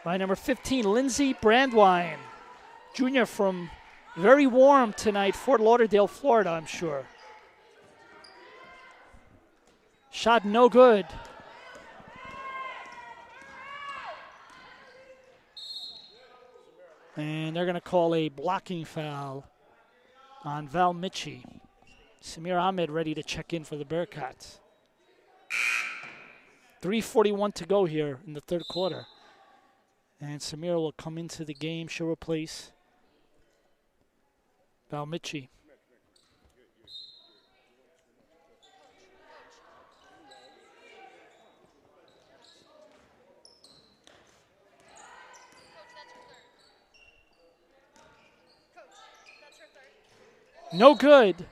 By number 15, Lindsey Brandwine. Junior from very warm tonight, Fort Lauderdale, Florida, I'm sure. Shot no good. And they're going to call a blocking foul on Val Mitchie. Samir Ahmed ready to check in for the Bearcats. 3:41 to go here in the third quarter. And Samir will come into the game. She'll replace Val Mitchie. No good,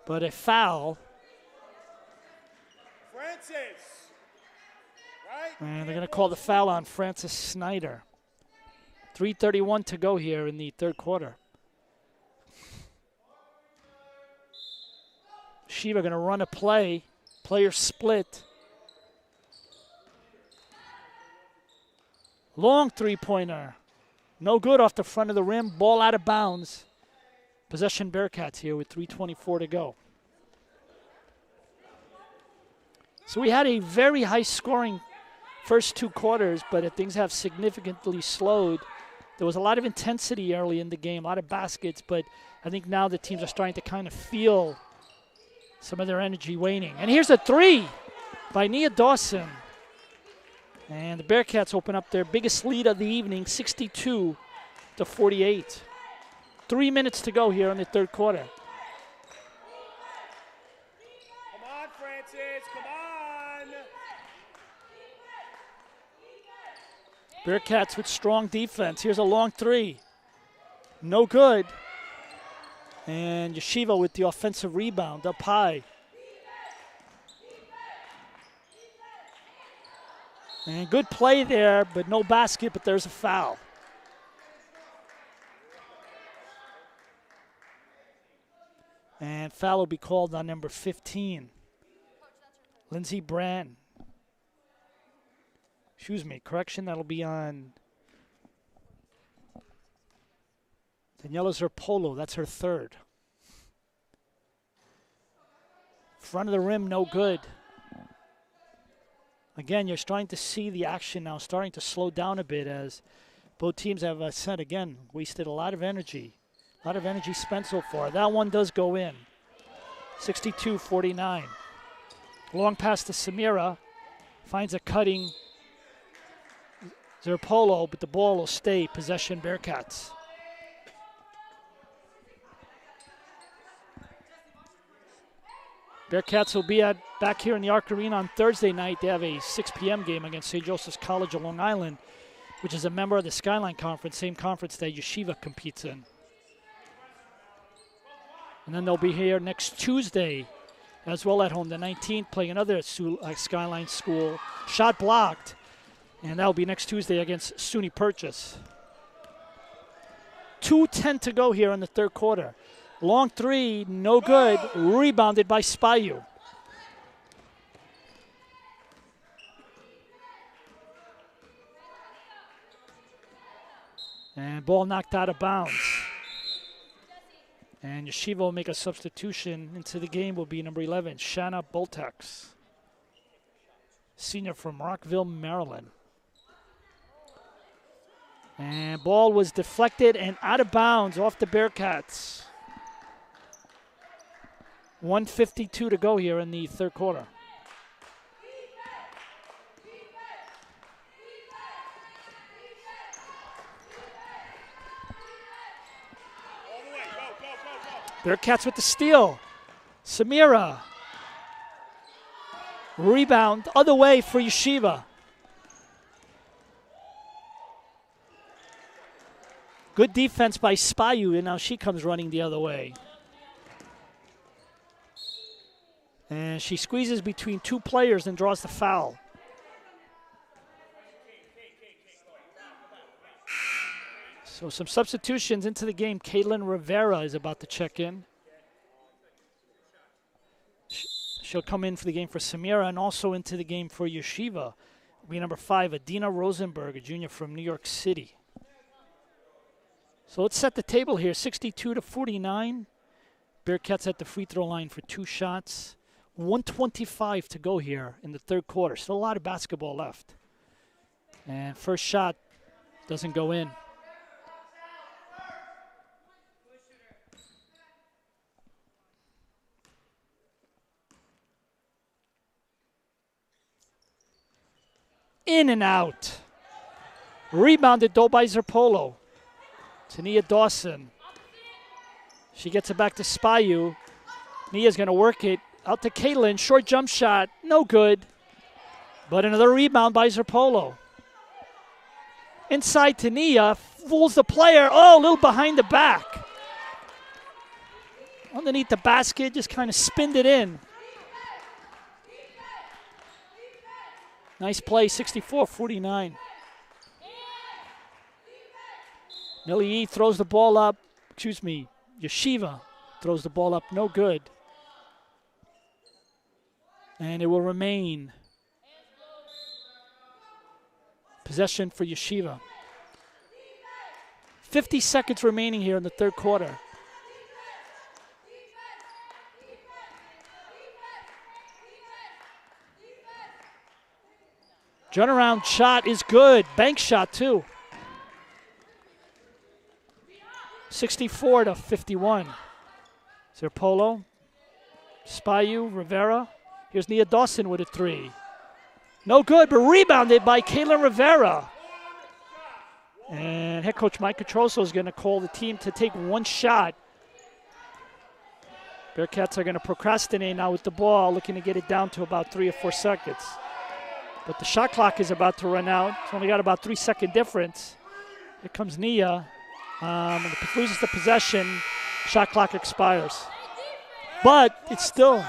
but a foul. Francis. Right? And they're going to call the foul on Francis Snyder. 3:31 to go here in the third quarter. Yeshiva going to run a play. Player split. Long three-pointer. No good off the front of the rim. Ball out of bounds. Possession Bearcats here with 3:24 to go. So we had a very high-scoring first two quarters, but things have significantly slowed. There was a lot of intensity early in the game, a lot of baskets, but I think now the teams are starting to kind of feel some of their energy waning. And here's a three by Nia Dawson. And the Bearcats open up their biggest lead of the evening, 62-48. 3 minutes to go here in the third quarter. Come on, Francis. Come on. Bearcats with strong defense. Here's a long three. No good. And Yeshiva with the offensive rebound up high. And good play there, but no basket, but there's a foul. And foul will be called on number 15. Lindsey Brand. Excuse me, correction, that'll be on Daniela Zerpolo. That's her third. Front of the rim, no good. Again, you're starting to see the action now starting to slow down a bit as both teams have said, again, wasted a lot of energy. A lot of energy spent so far. That one does go in. 62-49. Long pass to Samira. Finds a cutting Zerpolo, but the ball will stay. Possession Bearcats. Bearcats will be back here in the Arc Arena on Thursday night. They have a 6 p.m. game against St. Joseph's College of Long Island, which is a member of the Skyline Conference, same conference that Yeshiva competes in. And then they'll be here next Tuesday as well at home, the 19th, playing another Skyline school. Shot blocked, and that will be next Tuesday against SUNY Purchase. 2:10 to go here in the third quarter. Long three, no good. Rebounded by Spayu. And ball knocked out of bounds. And Yeshiva will make a substitution into the game. Will be number 11, Shanna Boltex, senior from Rockville, Maryland. And ball was deflected and out of bounds off the Bearcats. 1:52 to go here in the third quarter. Bearcats with the steal. Samira. Rebound, other way for Yeshiva. Good defense by Spayu, and now she comes running the other way. And she squeezes between two players and draws the foul. So some substitutions into the game. Caitlin Rivera is about to check in. She'll come in for the game for Samira and also into the game for Yeshiva. Will be number 5, Adina Rosenberg, a junior from New York City. So let's set the table here, 62-49. Bearcats at the free throw line for 2 shots. 1:25 to go here in the third quarter. Still a lot of basketball left. And first shot doesn't go in. In and out. Rebounded though by Zerpolo. Tania Dawson. She gets it back to Spayu. Nia's going to work it. Out to Caitlin. Short jump shot. No good. But another rebound by Zerpolo. Inside to Nia. Fools the player. Oh, a little behind the back. Underneath the basket. Just kind of spinned it in. Nice play. 64-49. Millie E throws the ball up. Yeshiva throws the ball up. No good. And it will remain possession for Yeshiva. 50 seconds remaining here in the third quarter. Turnaround shot is good. Bank shot too. 64-51. Zerpolo, Spayu, Rivera. Here's Nia Dawson with a 3. No good, but rebounded by Kayla Rivera. And head coach Mike Catroso is going to call the team to take 1 shot. Bearcats are going to procrastinate now with the ball, looking to get it down to about 3 or 4 seconds. But the shot clock is about to run out. It's only got about 3-second difference. Here comes Nia. And if it loses the possession, shot clock expires. But it's still.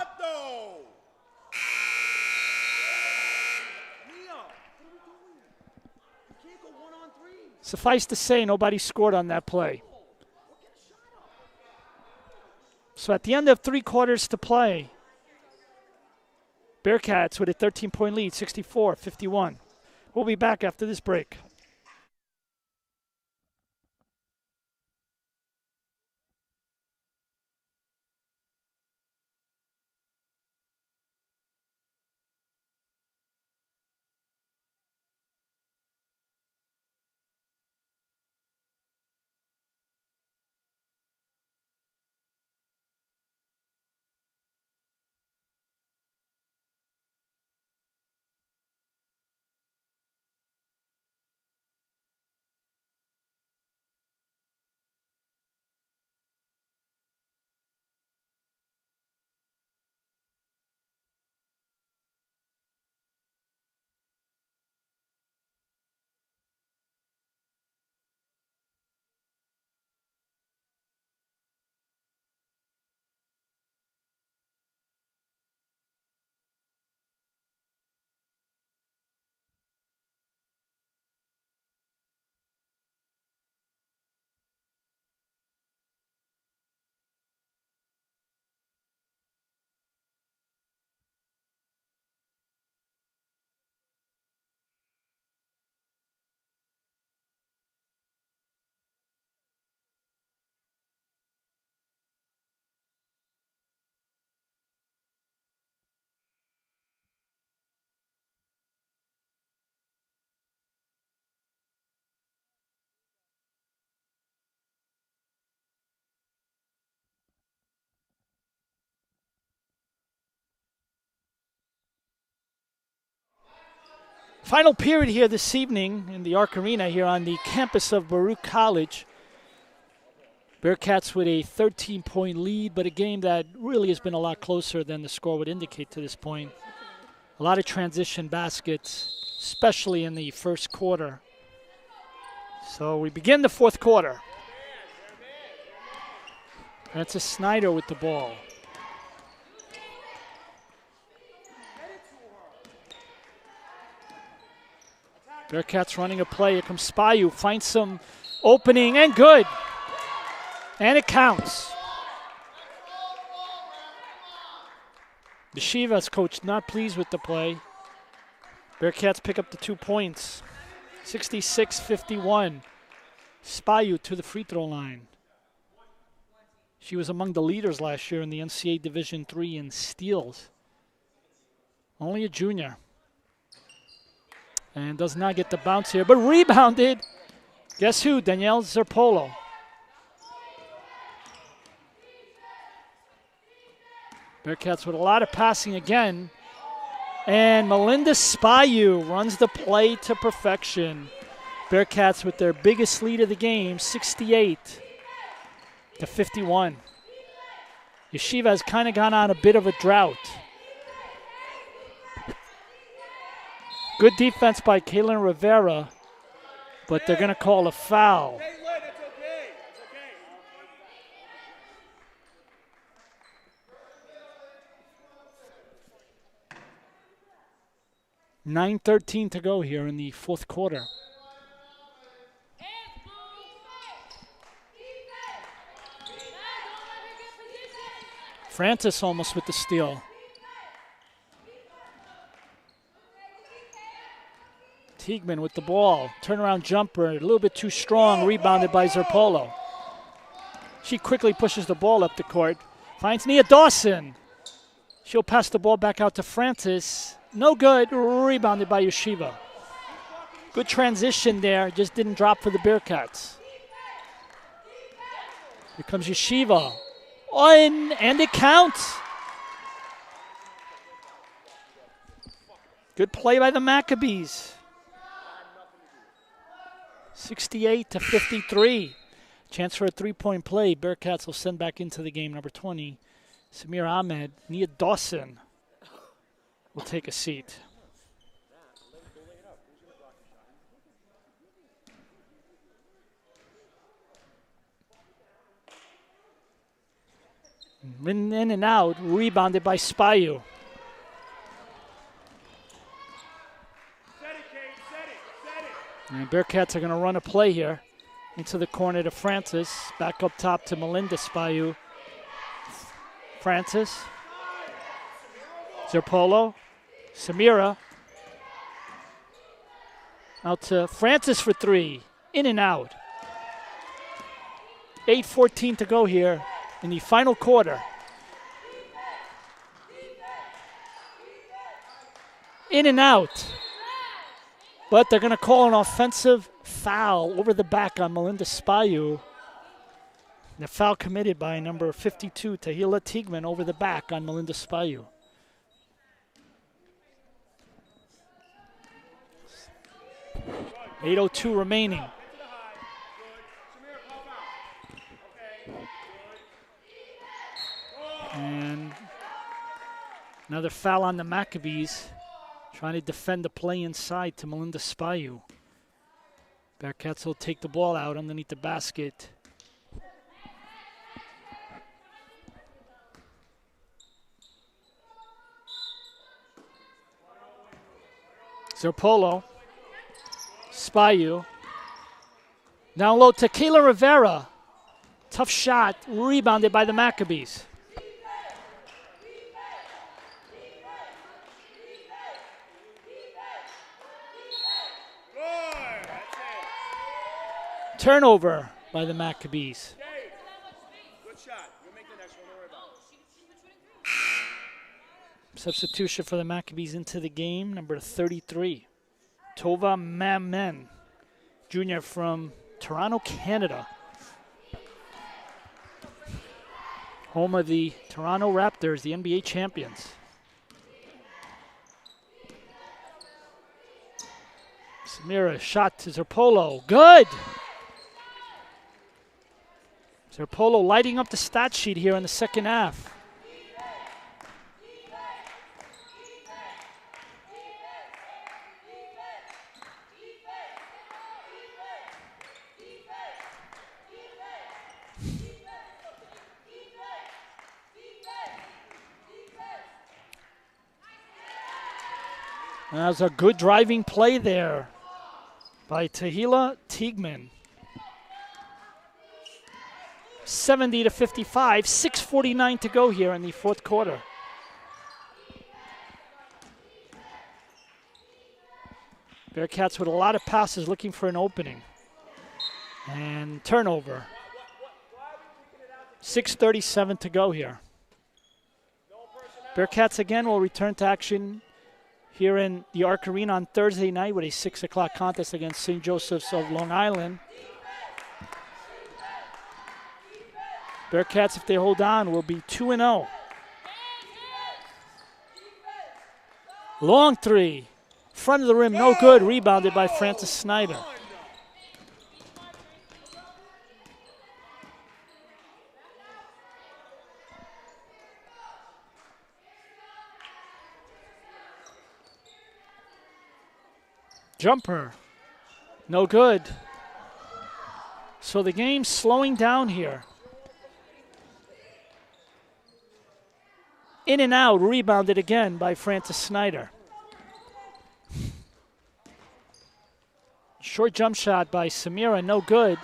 Suffice to say, nobody scored on that play. So at the end of 3 quarters to play, Bearcats with a 13-point lead, 64-51. We'll be back after this break. Final period here this evening in the Arc Arena here on the campus of Baruch College. Bearcats with a 13-point lead, but a game that really has been a lot closer than the score would indicate to this point. A lot of transition baskets, especially in the first quarter. So we begin the fourth quarter. Francis Snyder with the ball. Bearcats running a play. Here comes Spayu. Finds some Opening and good. And it counts. Yeshiva's coach not pleased with the play. Bearcats pick up the 2 points. 66-51. Spayu to the free throw line. She was among the leaders last year in the NCAA Division III in steals. Only a junior. And does not get the bounce here, but rebounded. Guess who? Danielle Zerpolo. Bearcats with a lot of passing again. And Melinda Spayu runs the play to perfection. Bearcats with their biggest lead of the game, 68-51. Yeshiva has kind of gone on a bit of a drought. Good defense by Kaylin Rivera, but they're going to call a foul. 9:13 to go here in the fourth quarter. Francis almost with the steal. Teagueman with the ball. Turnaround jumper, a little bit too strong, rebounded by Zerpolo. She quickly pushes the ball up the court. Finds Nia Dawson. She'll pass the ball back out to Francis. No good, rebounded by Yeshiva. Good transition there, just didn't drop for the Bearcats. Here comes Yeshiva. On, and it counts. Good play by the Maccabees. 68-53. Chance for a three-point play. Bearcats will send back into the game number 20. Samir Ahmed, Nia Dawson will take a seat. In and out, rebounded by Spayu. And Bearcats are going to run a play here into the corner to Francis. Back up top to Melinda Spayu. Francis. Zerpolo. Samira. Out to Francis for three. In and out. 8:14 to go here in the final quarter. In and out. But they're going to call an offensive foul over the back on Melinda Spayu. The foul committed by number 52, Tahila Teagueman, over the back on Melinda Spayu. .802 remaining. And another foul on the Maccabees. Trying to defend the play inside to Melinda Spayu. Bearcats will take the ball out underneath the basket. Zerpolo. Spayu. Down low to Kayla Rivera. Tough shot. Rebounded by the Maccabees. Turnover by the Maccabees. Good shot. We'll make the next one. Don't worry about it. Substitution for the Maccabees into the game, number 33. Tova Mamen, junior from Toronto, Canada. Home of the Toronto Raptors, the NBA champions. Samira, shot to Zerpolo. Good! Zerpolo lighting up the stat sheet here in the second half. That was a good driving play there by Tahila Teagueman. 70-55, 6:49 to go here in the fourth quarter. Bearcats with a lot of passes looking for an opening. And turnover. 6:37 to go here. Bearcats again will return to action here in the Arc Arena on Thursday night with a 6 o'clock contest against St. Joseph's of Long Island. Bearcats, if they hold on, will be 2-0. Long three. Front of the rim, no good. Rebounded by Francis Snyder. Jumper, no good. So the game's slowing down here. In and out, rebounded again by Francis Snyder. Short jump shot by Samira, no good.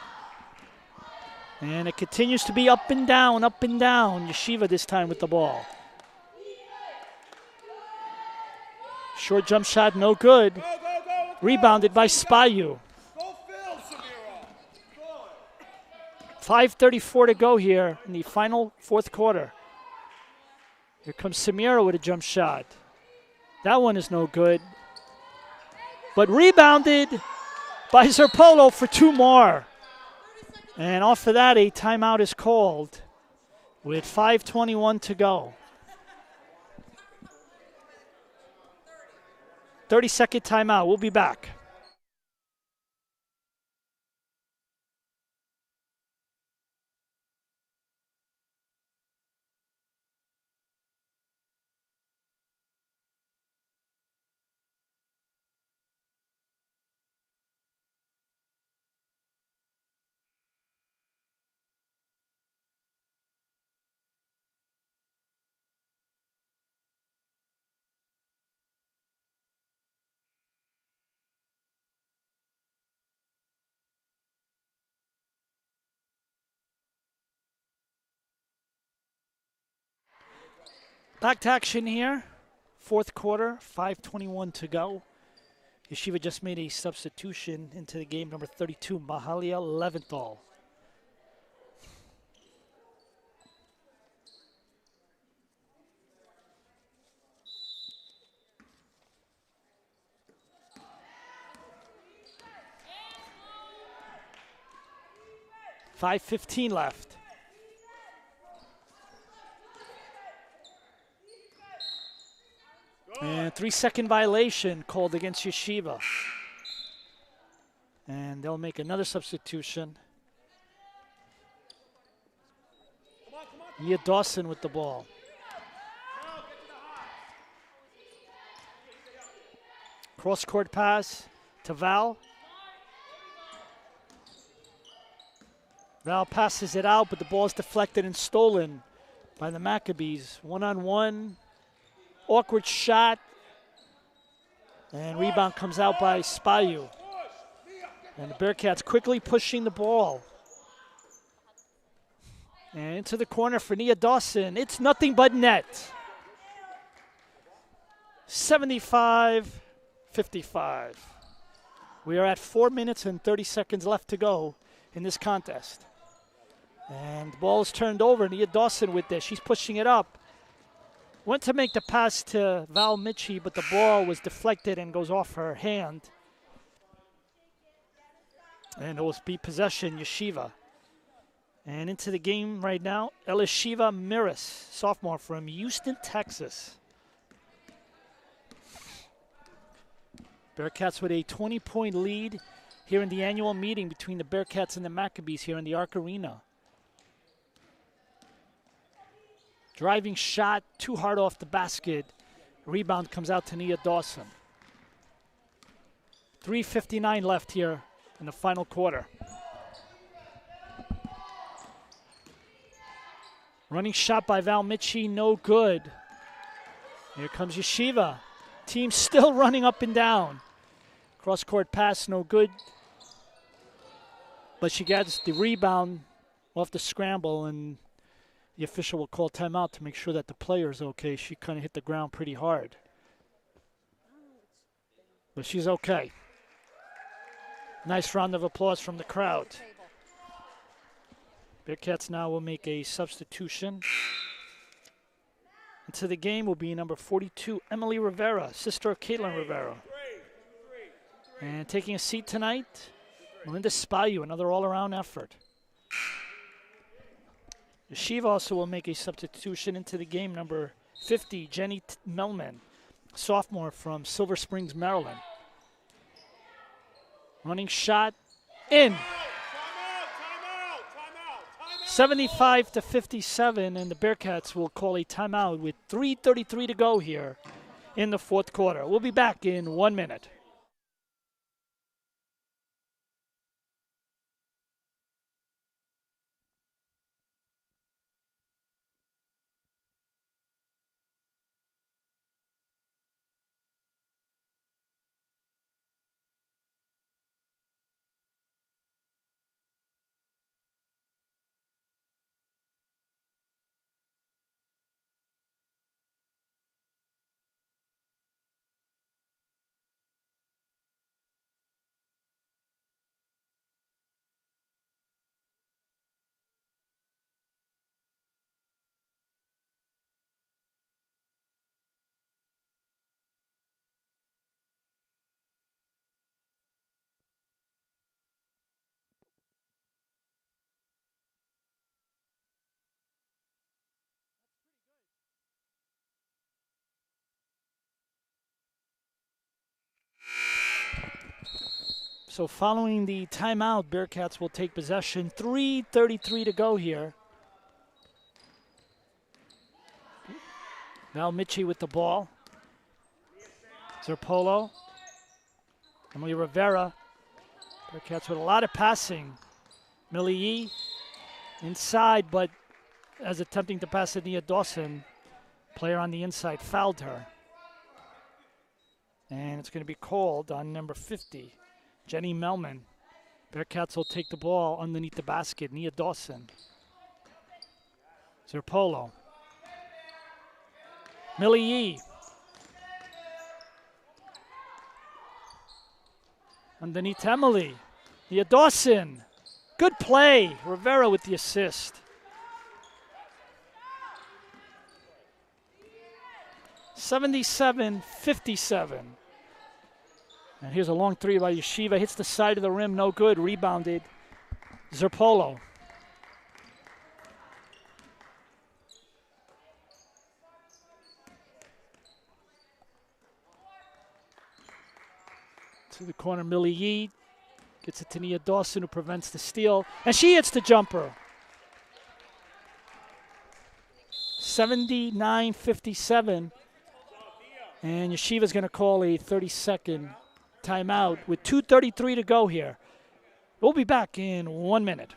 And it continues to be up and down, up and down. Yeshiva this time with the ball. Short jump shot, no good. Rebounded by Spayu. 5:34 to go here in the final fourth quarter. Here comes Samira with a jump shot. That one is no good. But rebounded by Zerpolo for two more. And off of that, a timeout is called with 5:21 to go. 30-second timeout. We'll be back. Back to action here. Fourth quarter, 5:21 to go. Yeshiva just made a substitution into the game, number 32, Mahalia Leventhal. $5:15 left. And 3-second violation called against Yeshiva. And they'll make another substitution. Nia Dawson with the ball. Cross-court pass to Val. Val passes it out, but the ball is deflected and stolen by the Maccabees. One-on-one. Awkward shot, and rebound comes out by Spayu. And the Bearcats quickly pushing the ball. And into the corner for Nia Dawson. It's nothing but net. 75-55. We are at 4 minutes and 30 seconds left to go in this contest. And the ball is turned over. Nia Dawson with this. She's pushing it up. Went to make the pass to Val Mitchie, but the ball was deflected and goes off her hand. And it will be possession, Yeshiva. And into the game right now, Elisheva Miris, sophomore from Houston, Texas. Bearcats with a 20-point lead here in the annual meeting between the Bearcats and the Maccabees here in the Arc Arena. Driving shot, too hard off the basket. Rebound comes out to Nia Dawson. 3:59 left here in the final quarter. Running shot by Val Mitchie, no good. Here comes Yeshiva. Team still running up and down. Cross-court pass, no good. But she gets the rebound We'll have to scramble, and the official will call timeout to make sure that the player's okay. She kind of hit the ground pretty hard. But she's okay. Nice round of applause from the crowd. Bearcats now will make a substitution. Into the game will be number 42, Emily Rivera, sister of Caitlin Rivera. And taking a seat tonight, Melinda Spayu, another all-around effort. Yeshiva also will make a substitution into the game, number 50, Jenny Melman, sophomore from Silver Springs, Maryland. Running shot, in. 75-57, and the Bearcats will call a timeout with 3:33 to go here in the fourth quarter. We'll be back in 1 minute. So following the timeout, Bearcats will take possession. 3:33 to go here. Val Mitchie with the ball. Zerpolo. Emily Rivera. Bearcats with a lot of passing. Millie Yee inside, but as attempting to pass it, Nia Dawson, player on the inside, fouled her. And it's going to be called on number 50. Jenny Melman. Bearcats will take the ball underneath the basket. Nia Dawson. Zerpolo. Millie Yee. Underneath Emily. Nia Dawson. Good play. Rivera with the assist. 77-57. And here's a long three by Yeshiva. Hits the side of the rim, no good. Rebounded. Zerpolo. To the corner, Millie Yee. Gets it to Nia Dawson, who prevents the steal. And she hits the jumper. 79-57. And Yeshiva's going to call a 30-second timeout with 2:33 to go here. We'll be back in 1 minute.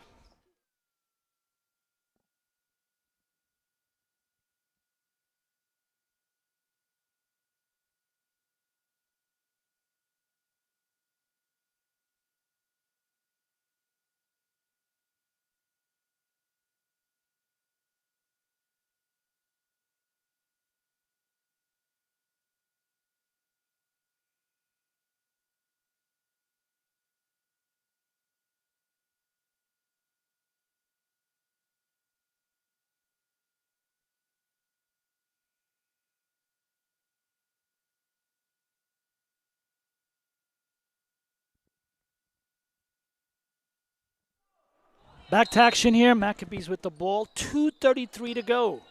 Back to action here. Maccabees with the ball. 2:33 to go.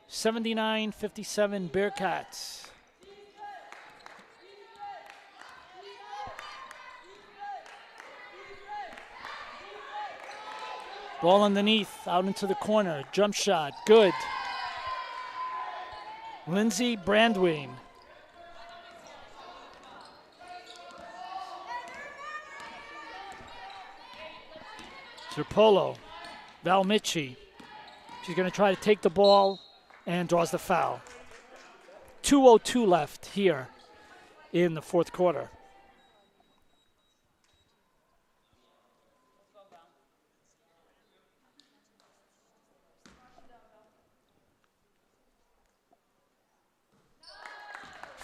79-57 Bearcats. Ball underneath, out into the corner. Jump shot, good. Lindsay Brandween. Zerpolo, Val Mitchie. She's going to try to take the ball and draws the foul. 2:02 left here in the fourth quarter.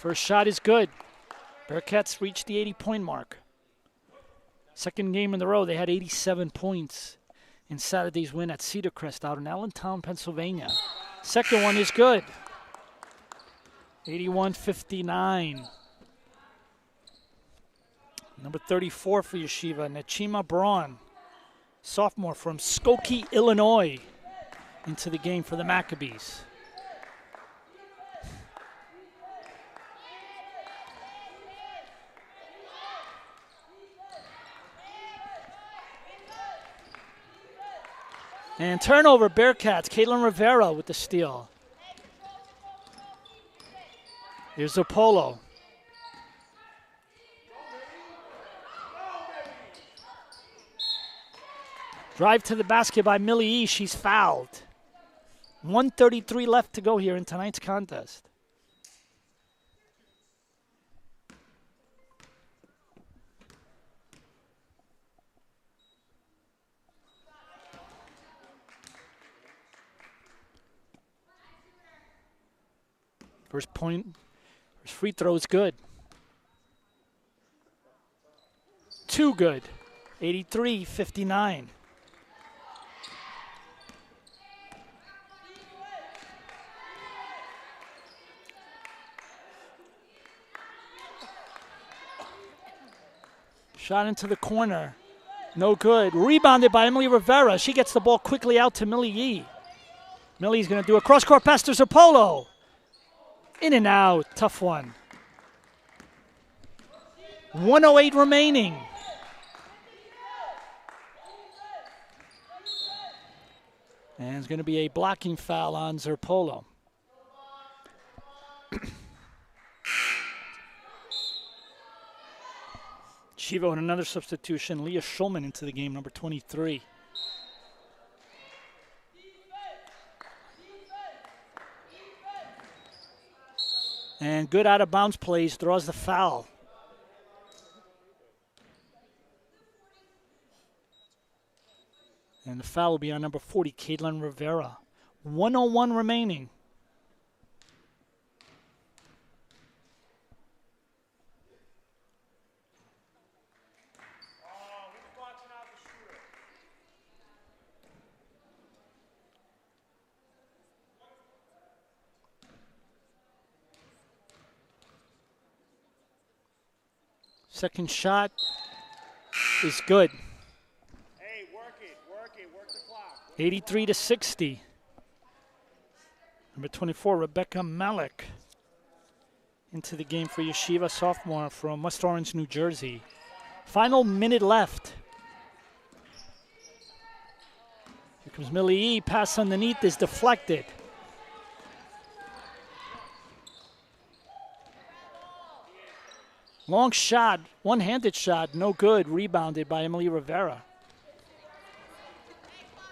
First shot is good. Bearcats reached the 80-point mark. Second game in a row, they had 87 points in Saturday's win at Cedar Crest out in Allentown, Pennsylvania. Second one is good. 81-59. Number 34 for Yeshiva, Nechima Braun, sophomore from Skokie, Illinois, into the game for the Maccabees. And turnover, Bearcats. Caitlin Rivera with the steal. Here's Zapolo. Drive to the basket by Millie E. She's fouled. 1:33 left to go here in tonight's contest. First point, first free throw is good. Two good. 83-59. Shot into the corner. No good. Rebounded by Emily Rivera. She gets the ball quickly out to Millie Yee. Millie's going to do a cross-court pass to Zapolo. In and out. Tough one. 1:08 remaining. And it's going to be a blocking foul on Zapolo. Yeshiva with another substitution. Leah Schulman into the game, number 23. And good out-of-bounds plays, draws the foul. And the foul will be on number 40, Caitlin Rivera. 1:01 remaining. Second shot is good. Hey, work it, work the clock. 83-60. Number 24, Rebecca Malik, into the game for Yeshiva, sophomore from West Orange, New Jersey. Final minute left. Here comes Millie E. Pass underneath is deflected. Long shot, one-handed shot, no good. Rebounded by Emily Rivera.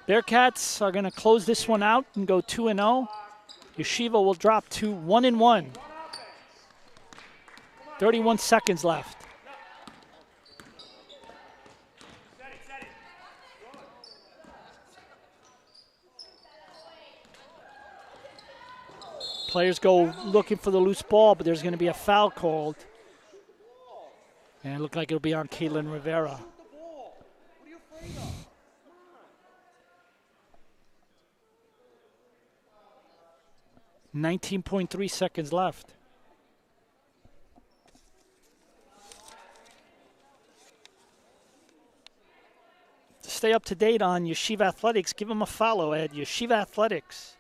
Bearcats are going to close this one out and go 2-0. Yeshiva will drop to 1-1. 31 seconds left. Players go looking for the loose ball, but there's going to be a foul called. And it looked like it'll be on Caitlin Rivera. 19.3 seconds left. To stay up to date on Yeshiva Athletics, give them a follow at Yeshiva Athletics.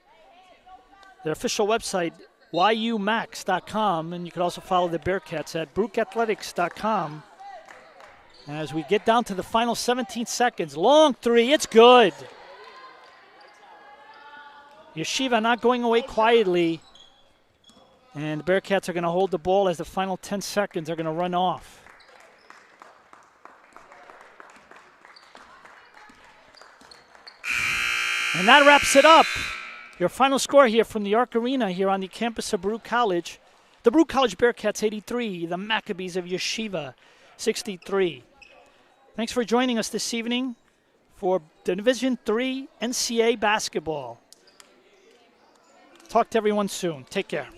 Their official website, yumax.com, and you can also follow the Bearcats at baruchathletics.com. As we get down to the final 17 seconds, long three, it's good. Yeshiva not going away quietly, and the Bearcats are going to hold the ball as the final 10 seconds are going to run off. And that wraps it up. Your final score here from the Arc Arena here on the campus of Baruch College. The Baruch College Bearcats 83, the Maccabees of Yeshiva 63. Thanks for joining us this evening for Division III NCAA basketball. Talk to everyone soon. Take care.